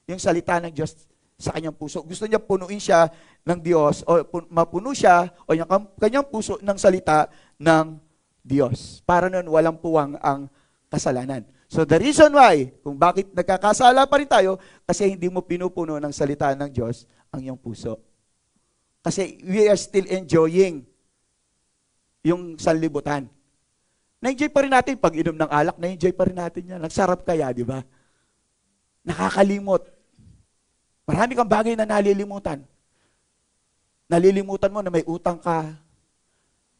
yung salita ng Diyos sa kanyang puso. Gusto niya punuin siya ng Diyos, o mapuno siya, o yung kanyang puso ng salita ng Diyos. Para nun, walang puwang ang kasalanan. So the reason why, kung bakit nagkakasala pa rin tayo, kasi hindi mo pinupuno ng salita ng Diyos ang iyong puso. Kasi we are still enjoying yung sanlibutan. Na-enjoy pa rin natin pag inom ng alak, na-enjoy pa rin natin yan. Nagsarap kaya, di ba? Nakakalimot. Marami kang bagay na nalilimutan. Nalilimutan mo na may utang ka.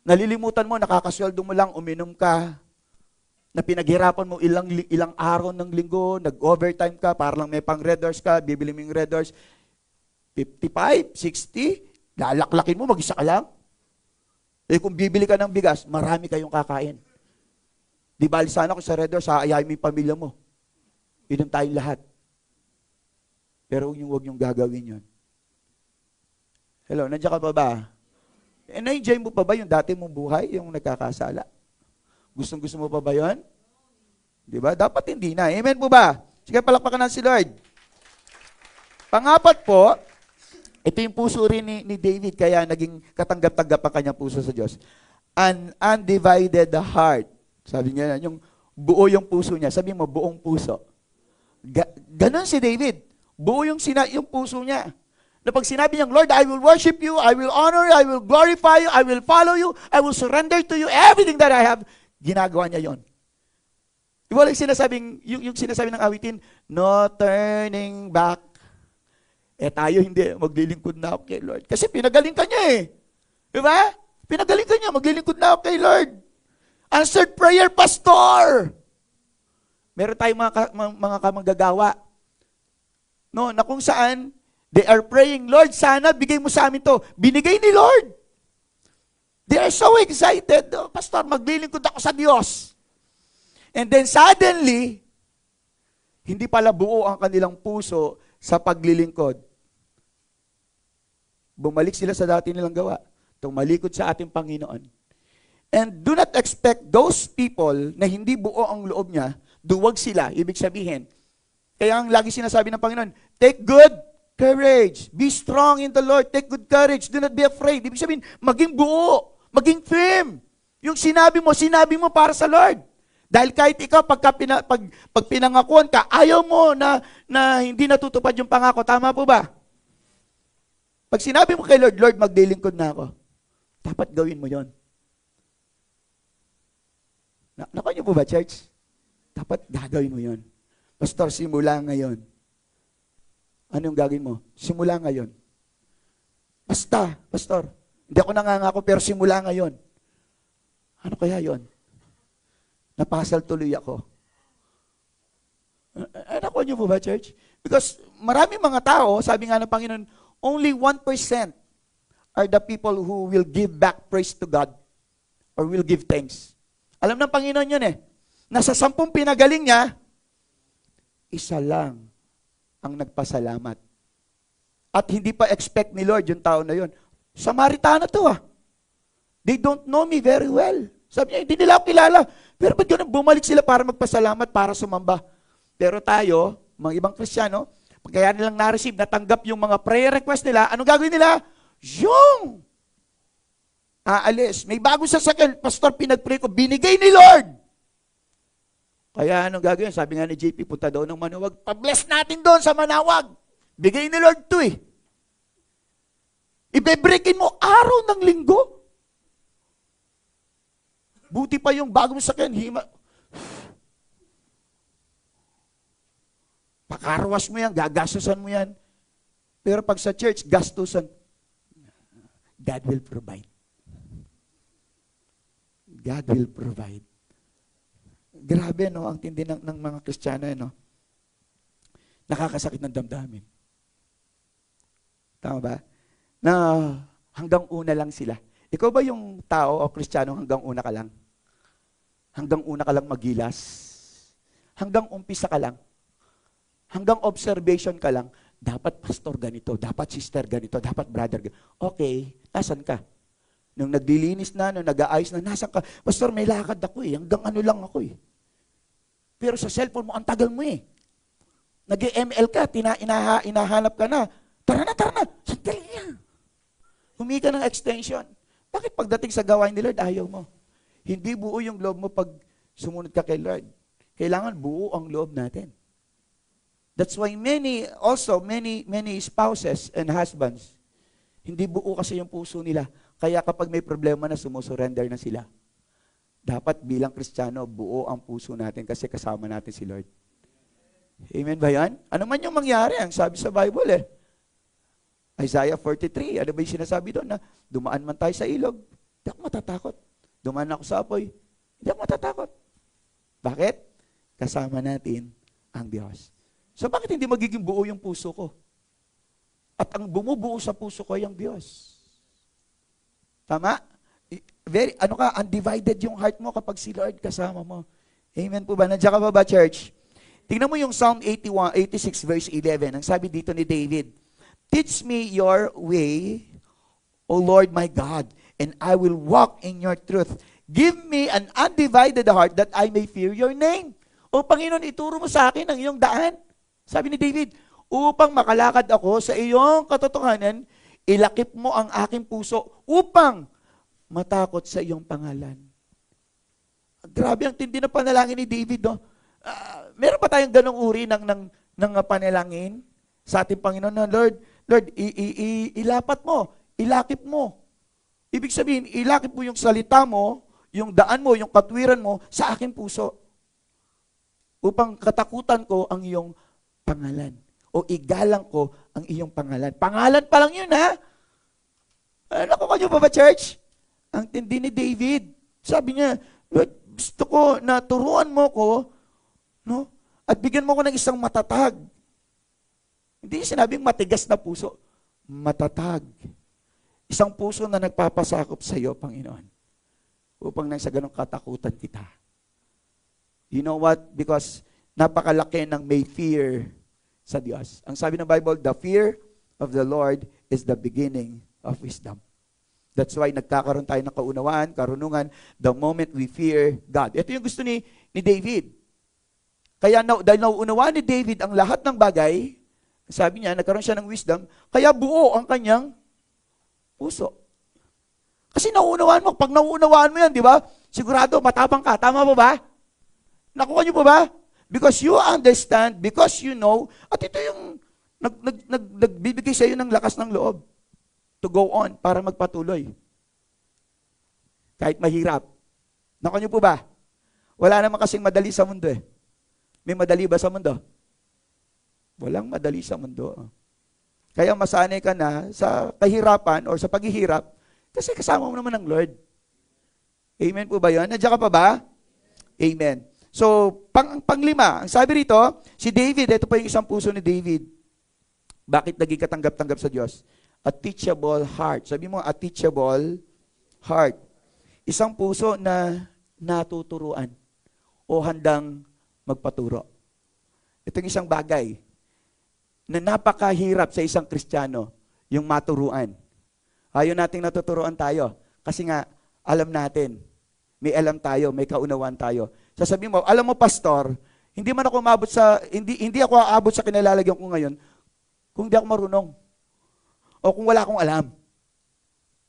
Nalilimutan mo, nakakasweldo mo lang, uminom ka. Na pinaghirapan mo ilang araw ng linggo, nag-overtime ka, para lang may pang Red Doors ka, bibili mo yung Red Doors. 55, 60, lalaklakin mo, mag-isa ka lang. Kung bibili ka ng bigas, marami kayong kakain. Di bali sana kung sa Red Doors, aayahin mo yung pamilya mo. Inom tayong lahat. Pero huwag niyong gagawin yun. Hello, nandiyan ka pa ba? Na-enjoy mo pa ba yung dati mong buhay, yung nagkakasala? Gustong-gusto mo pa ba yun? Di ba? Dapat hindi na. Amen po ba? Sige, palakpakan na si Lord. Pangapat po, ito yung puso rin ni David, kaya naging katanggap-tanggap ang kanyang puso sa Diyos. An undivided heart. Sabi niya, yung buo yung puso niya. Sabi mo, buong puso. Ganon si David. Buo yung puso niya. Na pag sinabi niyang, Lord, I will worship you, I will honor you, I will glorify you, I will follow you, I will surrender to you everything that I have. Ginagawa niya yon. Diba yung sinasabi ng awitin, no turning back. Tayo hindi, maglilingkod na ako kay Lord. Kasi pinagaling ka niya eh. Diba? Pinagaling ka niya, maglilingkod na ako kay Lord. Answered prayer, pastor. Meron tayong mga kamanggagawa. No, na kung saan, they are praying, Lord, sana bigay mo sa amin to. Binigay ni Lord. They are so excited. Oh, pastor, maglilingkod ako sa Diyos. And then suddenly, hindi pala buo ang kanilang puso sa paglilingkod. Bumalik sila sa dati nilang gawa. Tumalikod sa ating Panginoon. And do not expect those people na hindi buo ang loob niya, duwag sila, ibig sabihin. Kaya ang lagi sinasabi ng Panginoon, take good courage. Be strong in the Lord. Take good courage. Do not be afraid. Ibig sabihin, maging buo, maging firm. Yung sinabi mo para sa Lord. Dahil kahit ikaw, pag pinangakuan ka, ayaw mo na hindi natutupad yung pangako. Tama po ba? Pag sinabi mo kay Lord, Lord, maglilingkod na ako. Dapat gawin mo yon. Nakuha niyo po ba, church? Dapat gagawin mo yon. Pastor, simula ngayon. Anong gagawin mo? Simula ngayon. Basta, pastor, hindi ako nangangako pero simula ngayon. Ano kaya yon? Napasal tuloy ako. Nakuha niyo po ba, church? Because marami mga tao, sabi nga ng Panginoon, only 1% are the people who will give back praise to God or will give thanks. Alam ng Panginoon yun eh. Nasa 10 pinagaling niya, isa lang ang nagpasalamat. At hindi pa expect ni Lord yung tao na yun. Samaritano to They don't know me very well. Sabi niya, hindi nila ako kilala. Pero ba't ganun, bumalik sila para magpasalamat, para sumamba. Pero tayo, mga ibang Kristiyano, pag kaya nilang na-receive, natanggap yung mga prayer request nila, anong gagawin nila? Yung aalis. May bagong sasakyan, Pastor, pinag-pray ko, binigay ni Lord. Kaya anong gagawin? Sabi nga ni JP, punta daw ng Manawag, pa-bless natin doon sa Manawag. Bigay ni Lord to Ibebreakin mo araw ng linggo. Buti pa yung bagong sakyan, pakarwas mo yan, gagastusan mo yan. Pero pag sa church, gastusan, God will provide. God will provide. Grabe, no? Ang tindi ng mga Kristiyano, no? Nakakasakit ng damdamin. Tama ba? Na hanggang una lang sila. Ikaw ba yung tao o Kristiyano hanggang una ka lang? Hanggang una ka lang magilas? Hanggang umpisa ka lang? Hanggang observation ka lang? Dapat pastor ganito, dapat sister ganito, dapat brother ganito. Okay, nasan ka? Nung naglilinis na, nung nag-aayos na, nasan ka? Pastor, may lakad ako hanggang ano lang ako Pero sa cellphone mo, ang tagal mo Nag-ML ka, inahanap ka na. Tara na, sandali na. Humingi ka ng extension. Bakit pagdating sa gawain ni Lord, ayaw mo? Hindi buo yung loob mo pag sumunod ka kay Lord. Kailangan buo ang loob natin. That's why many spouses and husbands, hindi buo kasi yung puso nila. Kaya kapag may problema na, sumusurrender na sila. Dapat bilang Kristiyano, buo ang puso natin kasi kasama natin si Lord. Amen ba yan? Ano man yung mangyari, ang sabi sa Bible Isaiah 43, ano ba yung sinasabi doon na dumaan man tayo sa ilog, hindi ako matatakot. Dumaan ako sa apoy, hindi ako matatakot. Bakit? Kasama natin ang Diyos. So bakit hindi magiging buo yung puso ko? At ang bumubuo sa puso ko ay ang Diyos. Tama? Undivided yung heart mo kapag si Lord kasama mo. Amen po ba? Nandiyan ka ba, church? Tingnan mo yung Psalm 86 verse 11. Ang sabi dito ni David, teach me your way, O Lord my God, and I will walk in your truth. Give me an undivided heart that I may fear your name. O Panginoon, ituro mo sa akin ang iyong daan. Sabi ni David, upang makalakad ako sa iyong katotohanan, ilakip mo ang aking puso upang matakot sa iyong pangalan. Grabe ang tindi na panalangin ni David, no? Meron pa tayong ganong uri ng panalangin sa ating Panginoon na, Lord, ilapat mo, ilakip mo. Ibig sabihin, ilakip mo yung salita mo, yung daan mo, yung katwiran mo sa aking puso. Upang katakutan ko ang iyong pangalan. O igalang ko ang iyong pangalan. Pangalan pa lang yun, ha? Nakuha niyo ba, church? Ang tindi ni David. Sabi niya, Lord, gusto ko na turuan mo ko, no? At bigyan mo ko ng isang matatag. Hindi sinabing matigas na puso. Matatag. Isang puso na nagpapasakop sa iyo, Panginoon. Upang nang sa ganong katakutan kita. You know what? Because napakalaki ng may fear sa Diyos. Ang sabi ng Bible, the fear of the Lord is the beginning of wisdom. That's why nagkakaroon tayo ng kaunawaan, karunungan, the moment we fear God. Ito yung gusto ni David. Kaya dahil nauunawaan ni David ang lahat ng bagay, sabi niya, nagkaroon siya ng wisdom, kaya buo ang kanyang puso. Kasi nauunawaan mo, pag nauunawaan mo yan, di ba? Sigurado, matapang ka. Tama po ba? Nakuha niyo po ba? Because you understand, because you know, at ito yung nagbibigay sa iyo ng lakas ng loob to go on para magpatuloy. Kahit mahirap. Nakuha niyo po ba? Wala naman kasing madali sa mundo May madali ba sa mundo? Walang madali sa mundo. Kaya masanay ka na sa kahirapan or sa paghihirap kasi kasama mo naman ng Lord. Amen po ba yun? Nandiyan ka pa ba? Amen. So, panglima, ang sabi rito, si David, ito pa yung isang puso ni David. Bakit naging katanggap-tanggap sa Diyos? A teachable heart. Sabi mo, a teachable heart. Isang puso na natuturuan o handang magpaturo. Itong isang bagay na napakahirap sa isang Kristiyano, yung maturuan. Ayaw nating natuturuan tayo. Kasi nga, alam natin, may alam tayo, may kaunawaan tayo. Sasabihin mo, alam mo pastor, hindi man ako umabot sa, hindi ako aabot sa kinalalagyan ko ngayon kung hindi ako marunong. O kung wala akong alam.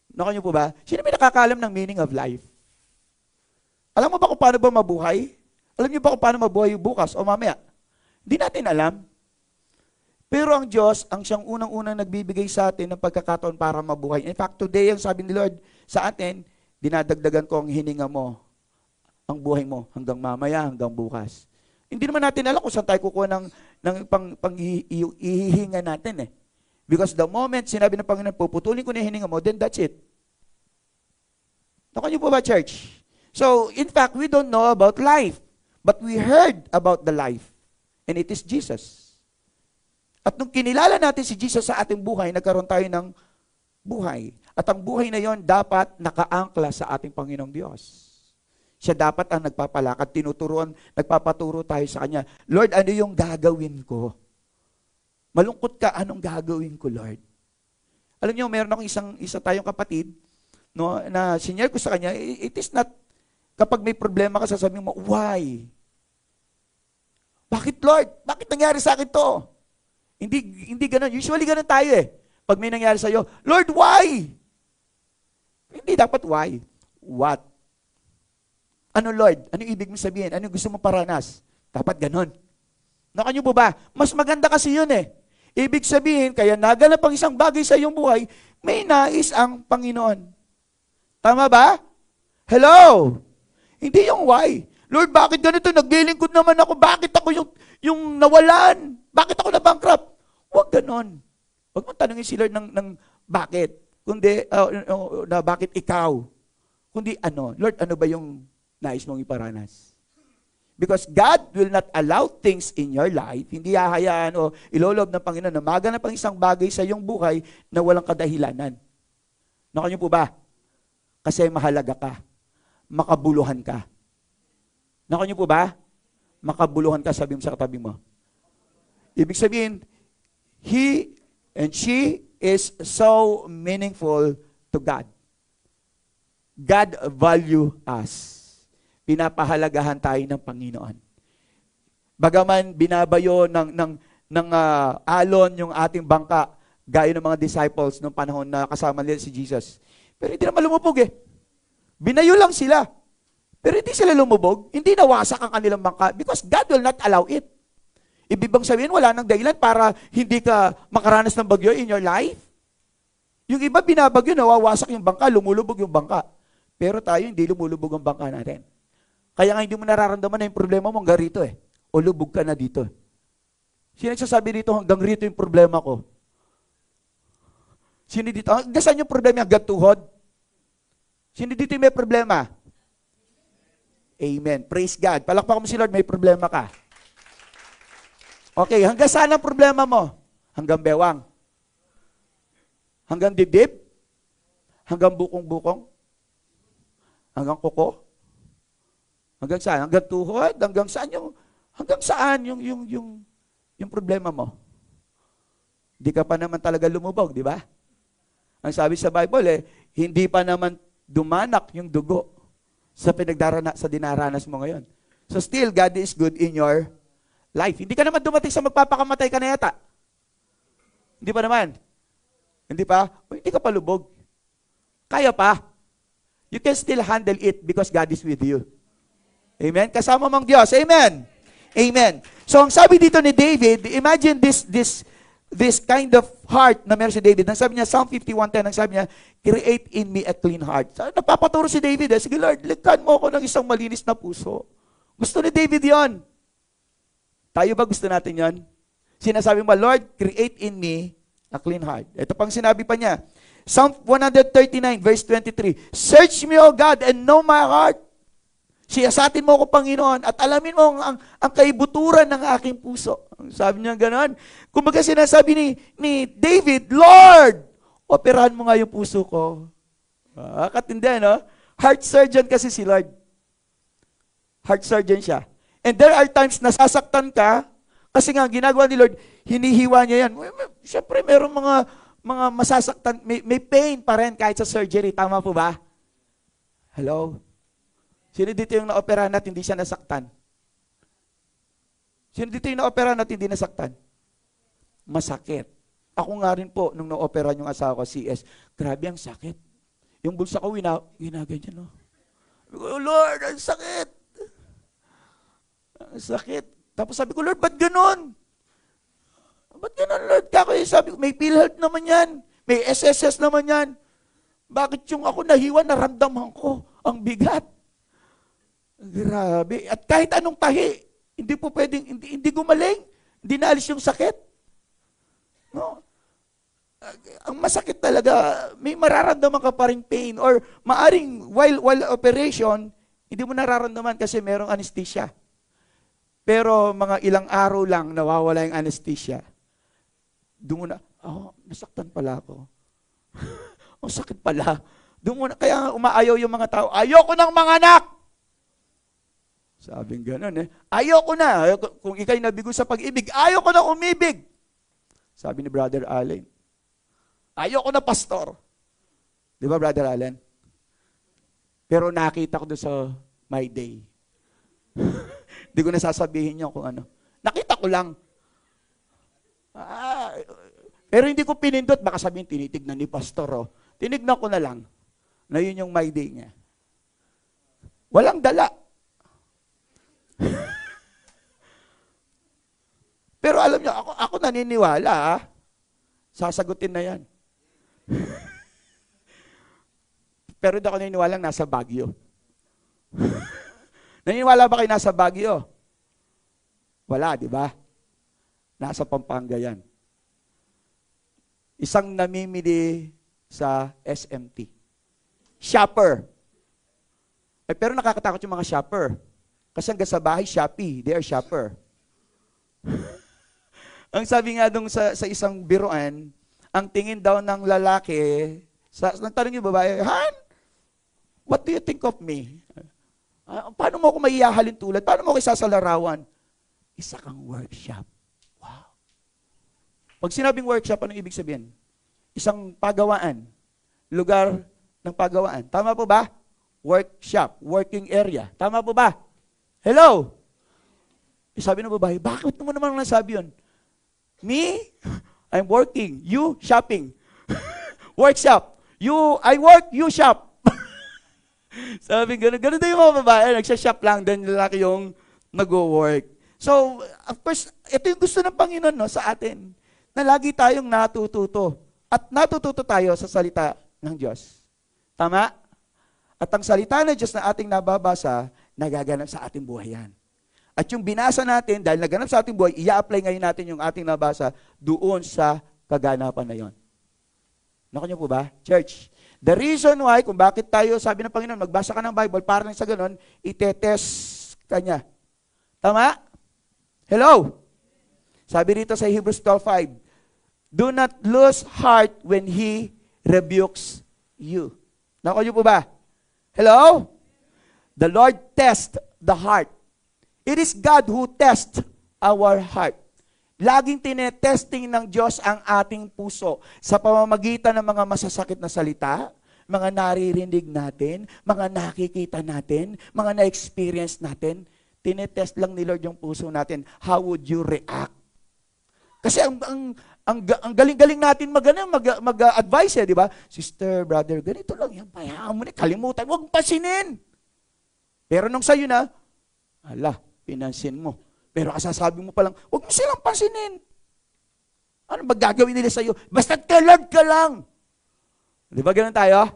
Nako niyo po ba? Sino may nakakaalam ng meaning of life? Alam mo ba kung paano ba mabuhay? Alam niyo ba kung paano mabuhay bukas o mamaya? Hindi natin alam. Pero ang Diyos, ang siyang unang-unang nagbibigay sa atin ng pagkakataon para mabuhay. In fact, today, ang sabi ni Lord sa atin, dinadagdagan ko ang hininga mo, ang buhay mo, hanggang mamaya, hanggang bukas. Hindi naman natin alam kung saan tayo kukuha ng ihihinga natin eh. Because the moment sinabi ng Panginoon, puputulin ko na hininga mo, then that's it. Naku niyo po ba, church? So, in fact, we don't know about life. But we heard about the life. And it is Jesus. At nung kinilala natin si Jesus sa ating buhay, nagkaroon tayo ng buhay. At ang buhay na yon dapat nakaangkla sa ating Panginoong Diyos. Siya dapat ang nagpapalakad, tinuturuan, nagpapaturo tayo sa Kanya. Lord, ano yung gagawin ko? Malungkot ka, anong gagawin ko, Lord? Alam niyo, meron akong isa tayong kapatid, no, na senior ko sa kanya, it is not, kapag may problema ka, sasabihin mo, why? Bakit, Lord? Bakit nangyari sa akin to? Hindi ganun. Usually ganun tayo eh. Pag may nangyari sa iyo, Lord, why? Hindi dapat why. What? Ano, Lord? Ano ibig mo sabihin? Ano gusto mo paranas? Dapat ganun. Naku niyo po ba? Mas maganda kasi yun eh. Ibig sabihin, kaya naganap ang isang bagay sa iyong buhay, may nais ang Panginoon. Tama ba? Hello? Hindi yung why. Lord, bakit ganito? Naglilingkod naman ako. Bakit ako yung nawalan? Bakit ako na-bankrupt? Huwag ganon. Huwag mong tanungin si Lord ng bakit. Kundi, na bakit ikaw. Kundi ano, Lord, ano ba yung nais mong iparanas? Because God will not allow things in your life, hindi hahayaan o ilolob ng Panginoon na maganap ang isang bagay sa iyong buhay na walang kadahilanan. Naku niyo po ba? Kasi mahalaga ka. Makabuluhan ka. Naku niyo po ba? Makabuluhan ka, sabi mo sa katabi mo. Ibig sabihin, he and she is so meaningful to God. God value us. Pinapahalagahan tayo ng Panginoon. Bagaman binabayo ng alon yung ating bangka, gaya ng mga disciples noong panahon na kasama nila si Jesus. Pero hindi naman lumubog eh. Binayo lang sila. Pero hindi sila lumubog. Hindi nawasak ang kanilang bangka because God will not allow it. Ibig bang sabihin, wala nang dahilan para hindi ka makaranas ng bagyo in your life? Yung iba binabagyo, nawawasak yung bangka, lumulubog yung bangka. Pero tayo, hindi lumulubog ang bangka natin. Kaya nga hindi mo nararamdaman na yung problema mo hanggang rito eh. O lubog ka na dito. Sino nagsasabi dito hanggang rito yung problema ko? Sino dito? Hanggang saan yung problema? Hanggang tuhod? Sino dito yung may problema? Amen. Praise God. Palakpakan mo si Lord, may problema ka. Okay, hanggang saan ang problema mo? Hanggang bewang? Hanggang dibdib? Hanggang bukong-bukong? Hanggang kuko? Hanggang saan? Hanggang tuhod? Hanggang saan yung problema mo? Hindi ka pa naman talaga lumubog, di ba? Ang sabi sa Bible hindi pa naman dumanak yung dugo sa dinaranas mo ngayon. So still, God is good in your life. Hindi ka naman dumating sa magpapakamatay ka na yata. Hindi pa naman. Hindi pa? O, hindi ka pa lubog. Kaya pa. You can still handle it because God is with you. Amen? Kasama mong Diyos. Amen? Amen. So, ang sabi dito ni David, imagine this kind of heart na meron si David. Ang sabi niya, Psalm 51:10, ang sabi niya, create in me a clean heart. So, napapaturo si David. Sige Lord, likhan mo ako ng isang malinis na puso. Gusto ni David yon. Tayo ba gusto natin yon? Sinasabi mo, Lord, create in me a clean heart. Ito pang sinabi pa niya. Psalm 139, verse 23. Search me, O God, and know my heart. Siyasatin mo ako, Panginoon, at alamin mo ang kaibuturan ng aking puso. Sabi niya gano'n. Kumbaga sinasabi ni David, Lord, operahan mo nga yung puso ko. Katindi, no? Heart surgeon kasi si Lord. Heart surgeon siya. And there are times nasasaktan ka, Kasi nga, ginagawa ni Lord, hinihiwa niya yan. Siyempre, merong mga masasaktan, may pain pa rin kahit sa surgery. Tama po ba? Hello? Sino dito yung na-operahan at hindi siya nasaktan? Sino dito yung na-operahan at hindi nasaktan? Masakit. Ako nga rin po, nung na-operahan yung asawa ko, CS, grabe ang sakit. Yung bulsa ko, ginaganyan, no? Oh, Lord, ang sakit. Ang sakit. Tapos sabi ko, Lord, ba't ganun? Ba't ganun, Lord? Kako, sabi ko, may PhilHealth naman yan. May SSS naman yan. Bakit yung ako nahiwa, naramdaman ko? Ang bigat. Grabe. At kahit anong tahi, hindi po pwedeng, hindi gumaling. Hindi naalis yung sakit. No? Ang masakit talaga, may mararamdaman ka pa rin pain. Or maaring, while operation, hindi mo nararamdaman kasi merong anesthesia. Pero mga ilang araw lang nawawala yung anesthesia. Doon mo na, nasaktan pala ako. Ang sakit pala. Doon mo na, kaya umaayaw yung mga tao, ayoko ng mga anak! Sabing gano'n ayoko na. Kung ikay nabigo sa pag-ibig, ayoko na umibig. Sabi ni Brother Allen. Ayoko na pastor. Di ba, Brother Allen? Pero nakita ko doon sa My Day. Hindi ko nasasabihin niyo kung ano. Nakita ko lang. Pero hindi ko pinindot. Baka sabihin, tinitignan ni pastor. Tinignan ko na lang na yun yung My Day niya. Walang dala. Pero alam niyo, ako naniniwala. Sasagutin na yan. Pero hindi ako naniniwala nasa Baguio. Naniniwala ba kayo nasa Baguio? Wala, di ba? Nasa Pampanga yan. Isang namimili sa SMT. Shopper. Pero nakakatakot yung mga shopper. Kasi hanggang sa bahay, Shopee. They are shopper. Ang sabi nga dong sa isang biruan, ang tingin daw ng lalaki, nagtanong yung babae, Han, what do you think of me? Paano mo ako maiyahalin tulad? Paano mo ako isasalarawan? Isa kang workshop. Wow. Pag sinabing workshop, ano ibig sabihin? Isang pagawaan. Lugar ng pagawaan. Tama po ba? Workshop. Working area. Tama po ba? Hello? Sabi ng babae, bakit mo naman nasabi yun? Me? I'm working. You? Shopping. Workshop. I work, you shop. Sabi, ganun din yung mga babae, nagsashop lang, then lalaki yung nag-work. So, of course, ito yung gusto ng Panginoon sa atin, na lagi tayong natututo. At natututo tayo sa salita ng Diyos. Tama? At ang salita ng Diyos na ating nababasa, nagaganap sa ating buhay yan. At yung binasa natin, dahil naganap sa ating buhay, i-apply ngayon natin yung ating nabasa doon sa kaganapan na yon. Naku niyo po ba? Church, the reason why, kung bakit tayo, sabi ng Panginoon, magbasa ka ng Bible, para lang sa ganun, itetest ka niya. Tama? Hello? Sabi rito sa Hebrews 12:5, do not lose heart when He rebukes you. Naku niyo po ba? Hello? The Lord tests the heart. It is God who tests our heart. Laging tinetesting ng Diyos ang ating puso sa pamamagitan ng mga masasakit na salita, mga naririnig natin, mga nakikita natin, mga na-experience natin. Tinetest lang ni Lord yung puso natin. How would you react? Kasi ang galing-galing natin mag-advise di ba? Sister, brother, ganito lang yan. Payaan mo na, kalimutan, huwag pasinin. Pero nung sa'yo na, pinansin mo. Pero kasasabi mo pa lang, huwag mo silang pansinin. Ano ba gagawin nila sa'yo? Basta't ka lang. Di ba ganun tayo?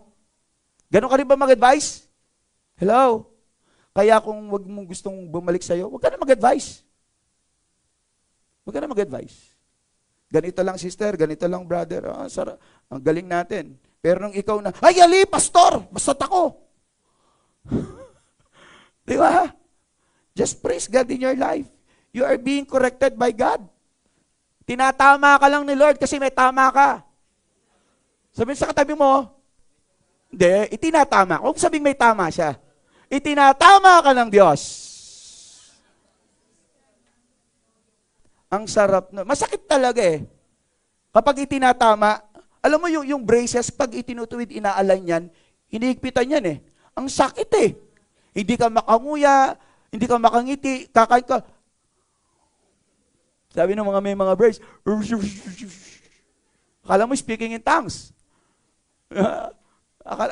Ganun ka rin ba mag-advise? Hello? Kaya kung huwag mong gustong bumalik sa'yo, huwag ka na mag-advise. Huwag ka na mag-advise. Ganito lang sister, ganito lang brother. Ang galing natin. Pero nung ikaw na, ay ali, pastor, basta't ako. Di ba? Just praise God in your life. You are being corrected by God. Tinatama ka lang ni Lord kasi may tama ka. Sabihin sa katabi mo, hindi, itinatama. Huwag sabihin may tama siya. Itinatama ka ng Diyos. Ang sarap na. Masakit talaga eh. Kapag itinatama, alam mo yung braces, pag itinutuwid, inaalign yan, hinihigpitan yan eh. Ang sakit eh. Hindi ka makanguya, hindi ka makangiti, kakain ka. Sabi ng mga may mga brace, akala mo speaking in tongues.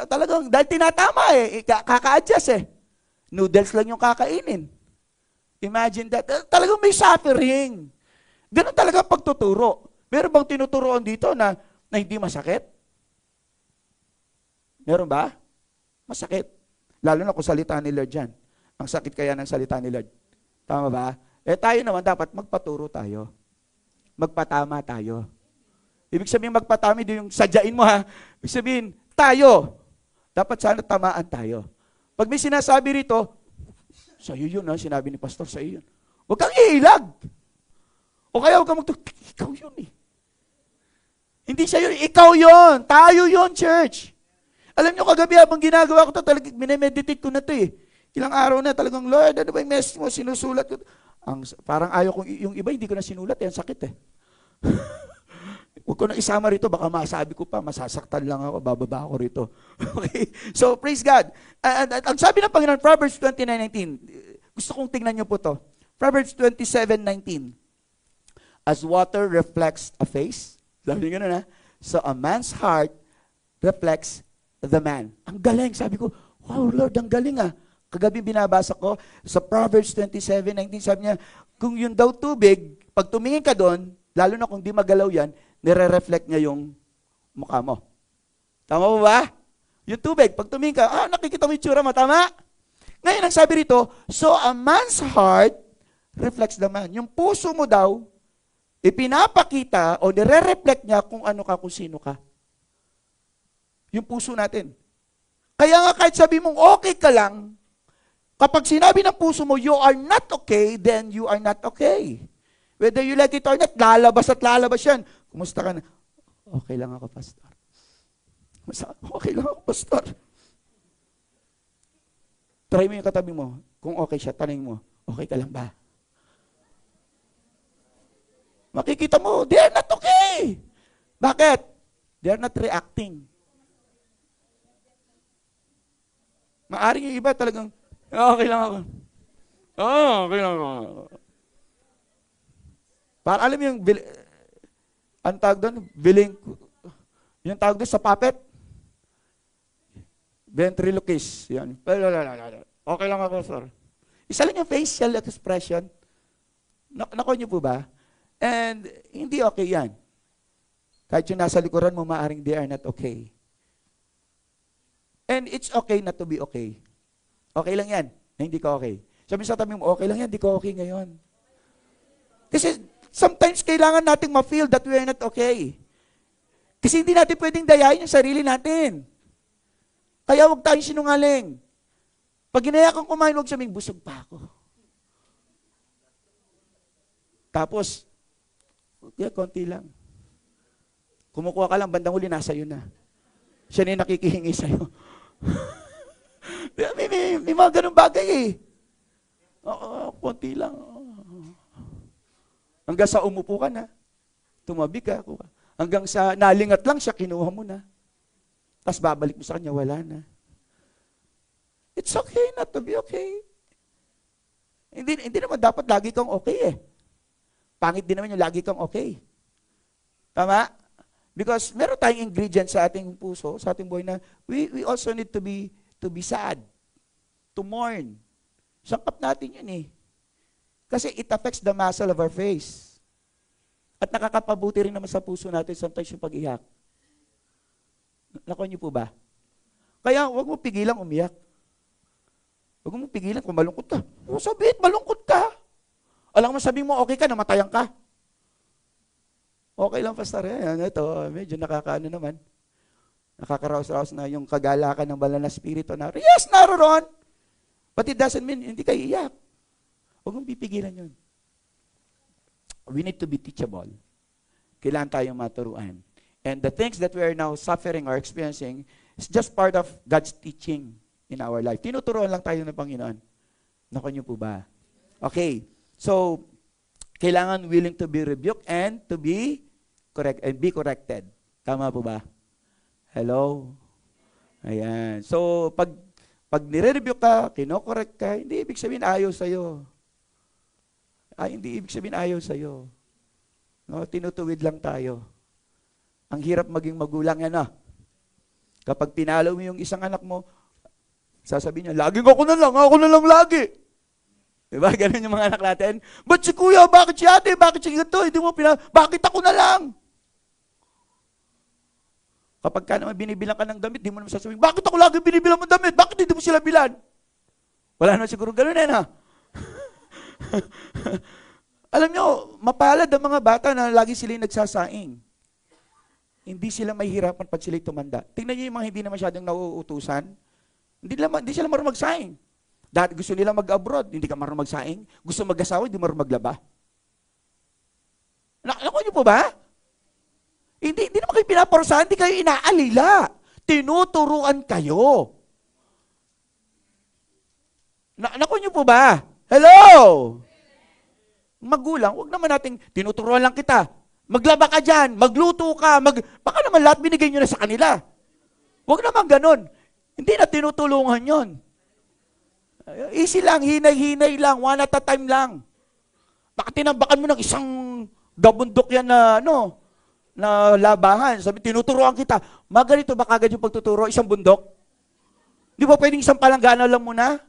Talagang, dahil tinatama eh, kaka-adjust eh. Noodles lang yung kakainin. Imagine that. Talagang may suffering. Ganun talaga pagtuturo. Meron bang tinuturoan dito na hindi masakit? Meron ba? Masakit. Lalo na kung salita ni Lord dyan. Ang sakit kaya ng salita ni Lord. Tama ba? Eh tayo naman dapat magpaturo tayo. Magpatama tayo. Ibig sabihin magpatama, hindi yung sadyain mo ha. Ibig sabihin, tayo. Dapat sana tamaan tayo. Pag may sinasabi rito, sa'yo yun ha, sinabi ni Pastor, sa'yo yun. Huwag kang iilag. O kaya huwag kang ikaw yun eh. Hindi siya yun, ikaw yun. Tayo yun, church. Alam nyo, kagabi habang ginagawa ko ito, talagang minemeditate ko na ito eh. Ilang araw na talagang, Lord, ano ba yung message mo? Sinusulat ko. Parang ayaw kong, yung iba hindi ko na sinulat, yan sakit eh. Huwag ko na isama rito, baka masabi ko pa, masasaktan lang ako, bababa ako rito. Okay? So, praise God. Ang sabi ng Panginoon, Proverbs 29:19, gusto kong tingnan nyo po to. Proverbs 27:19, as water reflects a face, sabi nyo na, so a man's heart reflects the man. Ang galing, sabi ko, wow Lord, ang galing ah. Kagabi binabasa ko sa Proverbs 27:19, sabi niya, kung yun daw tubig, pag tumingin ka doon, lalo na kung di magalaw yan, nire-reflect niya yung mukha mo. Tama mo ba? Yung tubig, pag tumingin ka, nakikita mo yung tsura mo, tama? Ngayon, ang sabi rito, so a man's heart reflects the man. Yung puso mo daw, ipinapakita o nire-reflect niya kung ano ka, kung sino ka. Yung puso natin. Kaya nga kahit sabi mong okay ka lang, kapag sinabi ng puso mo, you are not okay, then you are not okay. Whether you like it or not, lalabas at lalabas yan. Kumusta ka na? Okay lang ako, Pastor. Okay lang ako, Pastor. Try mo yung katabi mo. Kung okay siya, tanong mo, okay ka lang ba? Makikita mo, they are not okay. Bakit? They are not reacting. Maaring yung iba talagang, okay lang ako. Okay lang ako. Para alam mo yung, ang tawag doon, yung tawag doon sa puppet. Ventriloquist. Yan. Okay lang ako, sir. Isa lang yung facial expression. Nako niyo po ba? And hindi okay yan. Kahit yung nasa likuran mo, maaring they are not okay. And it's okay not to be okay. Okay lang yan, na hindi ka okay. Sabi sa tabi mo, okay lang yan, hindi ka okay ngayon. Kasi sometimes kailangan nating ma-feel that we are not okay. Kasi hindi natin pwedeng dayain yung sarili natin. Kaya huwag tayong sinungaling. Pag ginaya kang kumain, huwag sabing, busog pa ako. Tapos, konti lang. Kumukuha ka lang, bandang huli, nasa iyo na. Siya na yung nakikihingi sa'yo. may mga ganun bagay eh. Konti lang. Hanggang sa umupo ka na, tumabi ka, hanggang sa nalingat lang siya, kinuha mo na. Tapos babalik mo sa kanya, wala na. It's okay not to be okay. Hindi naman dapat lagi kang okay eh. Pangit din naman yung lagi kang okay. Tama? Because meron tayong ingredient sa ating puso, sa ating buhay na we also need to be sad, to mourn. Sangkap natin yun eh. Kasi it affects the muscle of our face. At nakakapabuti rin naman sa puso natin sometimes yung pag-iyak. Nakuha niyo po ba? Kaya huwag mo pigilang umiyak. Huwag mo pigilan kung malungkot ka. Sabihin, malungkot ka. Alam mo, sabihin mo, okay ka, namatayan ka. Okay lang, Pastor. Ito, medyo nakakaano naman. Nakakaraos-raos na yung kagalakan ng banal na spirito na, yes, naroon. But it doesn't mean hindi kayo iyak. Huwag mong pipigilan yun. We need to be teachable. Kailangan tayong maturuan. And the things that we are now suffering or experiencing is just part of God's teaching in our life. Tinuturuan lang tayo ng Panginoon. Naku niyo po ba? Okay. So, Kailangan willing to be rebuked and to be be corrected. Tama po ba? Hello? Ayan. So, pag nire-rebuke ka, kinokorek ka, hindi ibig sabihin ayaw sa'yo. Hindi ibig sabihin ayaw sa'yo. No, tinutuwid lang tayo. Ang hirap maging magulang yan Kapag pinalo mo yung isang anak mo, sasabihin niya, laging ako na lang lagi. Diba? Ganun yung mga anak natin. Ba't si kuya? Bakit si ate? Bakit si ito? Hindi mo bakit ako na lang? Kapag ka naman binibilang ka ng damit, di mo naman sasabihin, bakit ako lagi binibilang mo damit? Bakit hindi mo sila bilan? Wala naman siguro ganun Alam nyo, mapalad ang mga bata na lagi sila nagsasaing. Hindi sila mahihirapan pag sila tumanda. Tingnan nyo yung mga hindi na masyadong nauutusan. Hindi sila marunong magsaing. Dahil gusto nila mag-abroad, hindi ka marunong magsaing. Gusto mag-asawa, hindi marunong maglaba. Nakuha nyo po ba? Hindi naman kayo pinaparusahan, hindi kayo inaalila. Tinuturuan kayo. Nakuha nyo po ba? Hello? Magulang, huwag naman nating tinuturuan lang kita. Maglaba ka dyan, magluto ka, baka naman lahat binigay nyo na sa kanila. Huwag naman ganun. Hindi na tinutulungan yon. Easy lang, hinay-hinay lang, one at a time lang. Baka tinambakan mo ng isang gabundok yan na labahan. Sabi, tinuturuan kita. Maganito ba kagad yung pagtuturo? Isang bundok? Di ba pwedeng isang palanggana lang muna?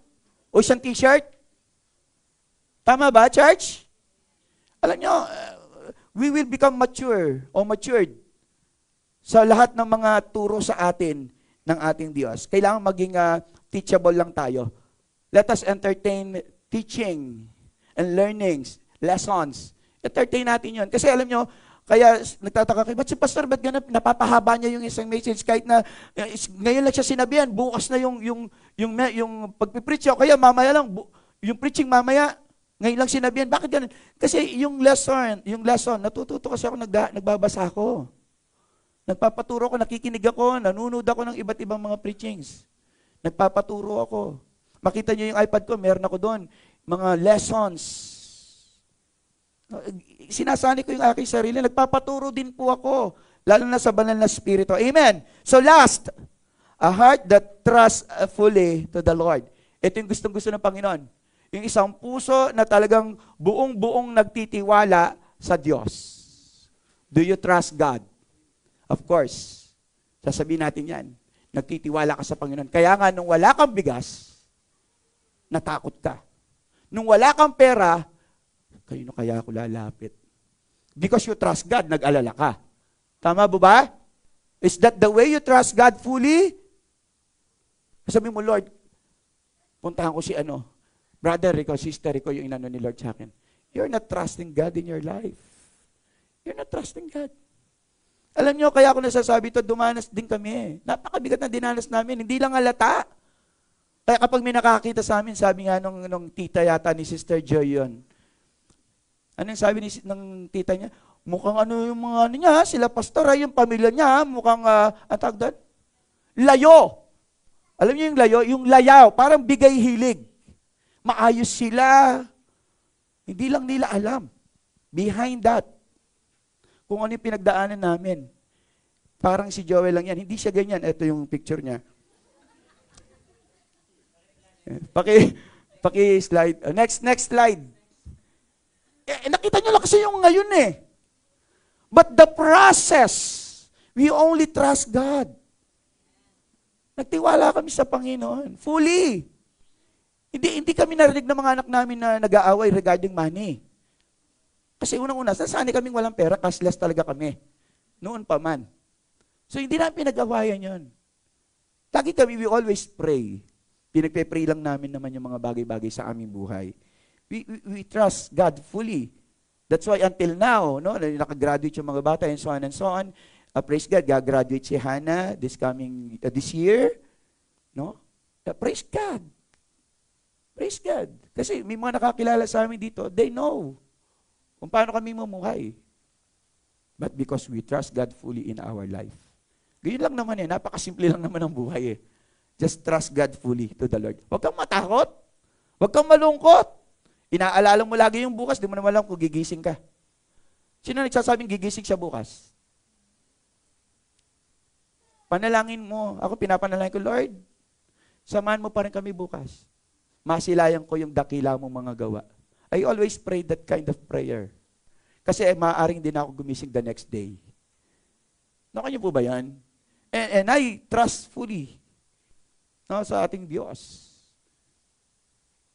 O isang t-shirt? Tama ba, church? Alam nyo, we will become mature o matured sa lahat ng mga turo sa atin ng ating Diyos. Kailangan maging teachable lang tayo. Let us entertain teaching and learnings, lessons. Entertain natin yun. Kasi alam nyo, kaya nagtataka kayo, ba't si Pastor, ba't ganun, napapahaba niya yung isang message kahit na ngayon lang siya sinabihan, bukas na yung pagpipreach o kaya mamaya lang, yung preaching mamaya, ngayon lang sinabihan, bakit ganun? Kasi yung lesson, natututo kasi ako, nagbabasa ako. Nagpapaturo ako, nakikinig ako, nanonood ako ng iba't ibang mga preachings. Nagpapaturo ako. Makita niyo yung iPad ko, meron ako doon. Mga lessons. Sinasani ko yung aking sarili. Nagpapaturo din po ako. Lalo na sa banal na spirito. Amen. So last, a heart that trusts fully to the Lord. Ito yung gustong-gusto ng Panginoon. Yung isang puso na talagang buong-buong nagtitiwala sa Diyos. Do you trust God? Of course. Sasabihin natin yan. Nagtitiwala ka sa Panginoon. Kaya nga, nung wala kang bigas, natakot ka. Nung wala kang pera, kayo na kaya ako lalapit. Because you trust God, nag-alala ka. Tama ba? Is that the way you trust God fully? Sabi mo, Lord, puntahan ko si brother Rico, sister Rico, yung inano ni Lord sa akin. You're not trusting God in your life. You're not trusting God. Alam nyo, kaya ako nasasabi ito, dumanas din kami. Napakabigat na dinanas namin. Hindi lang halata. Kaya kapag may nakakita sa amin, sabi nga nung tita yata ni Sister Joy yun. Anong sabi ng tita niya? Mukhang yung mga niya, sila pastor, yung pamilya niya, mukhang, atag doon? Layo. Alam niyo yung layo? Yung layaw, parang bigay hilig. Maayos sila. Hindi lang nila alam. Behind that, kung ano yung pinagdaanan namin. Parang si Joel lang yan. Hindi siya ganyan. Ito yung picture niya. Paki-slide. Next slide. Nakita nyo lang kasi yung ngayon But the process, we only trust God. Nagtiwala kami sa Panginoon. Fully. Hindi kami narinig ng mga anak namin na nag-aaway regarding money. Kasi unang-una, nasanay kaming walang pera, cashless talaga kami. Noon pa man. So hindi namin pinag-awayan yun. Lagi kami, we always pray. Pinagpe-pray lang namin naman yung mga bagay-bagay sa aming buhay. We trust God fully. That's why until now, nakagraduate yung mga bata and so on and so on. Praise God, gagraduate si Hannah this year. No? Praise God. Praise God. Kasi may mga nakakilala sa amin dito, they know kung paano kami mamuhay. But because we trust God fully in our life. Ganyan lang naman napakasimple lang naman ang buhay Just trust God fully to the Lord. Huwag kang matakot. Huwag kang malungkot. Inaalala mo lagi yung bukas, di mo naman alam kung gigising ka. Sino nagsasabing gigising siya bukas? Panalangin mo. Ako pinapanalangin ko, Lord, samahan mo pa rin kami bukas. Masilayan ko yung dakila mong mga gawa. I always pray that kind of prayer. Kasi maaaring din ako gumising the next day. Nakanyo po ba yan? And I trust fully sa ating Diyos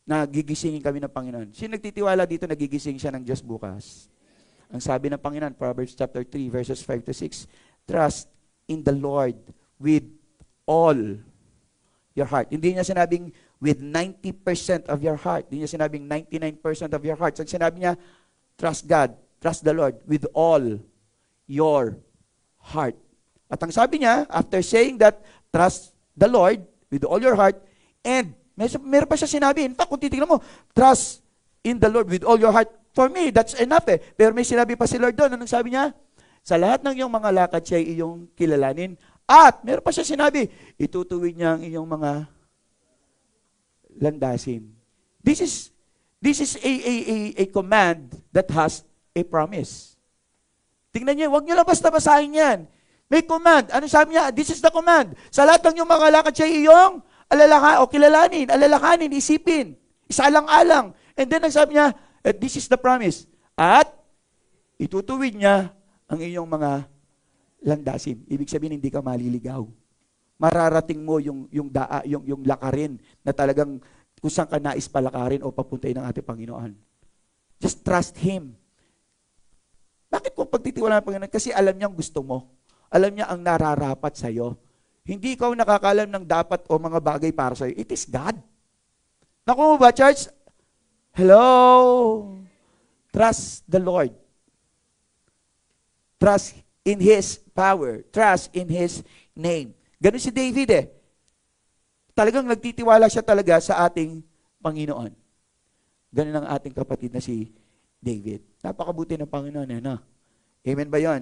na gigisingin kami ng Panginoon. Sino nagtitiwala dito na gigising siya ng Diyos bukas? Ang sabi ng Panginoon, Proverbs chapter 3, verses 5 to 6, trust in the Lord with all your heart. Hindi niya sinabing with 90% of your heart. Hindi niya sinabing 99% of your heart. So sinabi niya, trust God, trust the Lord with all your heart. At ang sabi niya, after saying that, trust the Lord with all your heart, and meron pa siya sinabi. In fact, kung titignan mo, trust in the Lord with all your heart. For me, that's enough eh. Pero may sinabi pa si Lord doon. Anong sabi niya? Sa lahat ng iyong mga lakad, siya ay iyong kilalanin. At, meron pa siya sinabi, itutuwid niya ang iyong mga landasin. This is a command that has a promise. Tingnan niyo, huwag niyo lang basta basahin yan. May command. Ano sabi niya? This is the command. Sa lahat ng iyong mga lakad, siya ay iyong alalahanin, isipin, isalang-alang. And then, ang sabi niya, this is the promise. At, itutuwid niya ang iyong mga landasin. Ibig sabihin, hindi ka maliligaw. Mararating mo yung lakarin na talagang kung saan ka nais palakarin o papuntahin ng ating Panginoon. Just trust Him. Bakit kung pagtitiwala ng Panginoon? Kasi alam niya ang gusto mo. Alam niya ang nararapat sa'yo. Hindi ikaw nakakalam ng dapat o mga bagay para sa'yo. It is God. Naku mo ba, church? Hello? Trust the Lord. Trust in His power. Trust in His name. Ganun si David eh. Talagang nagtitiwala siya talaga sa ating Panginoon. Ganun ang ating kapatid na si David. Napakabuti ng Panginoon eh, no? Amen ba yon?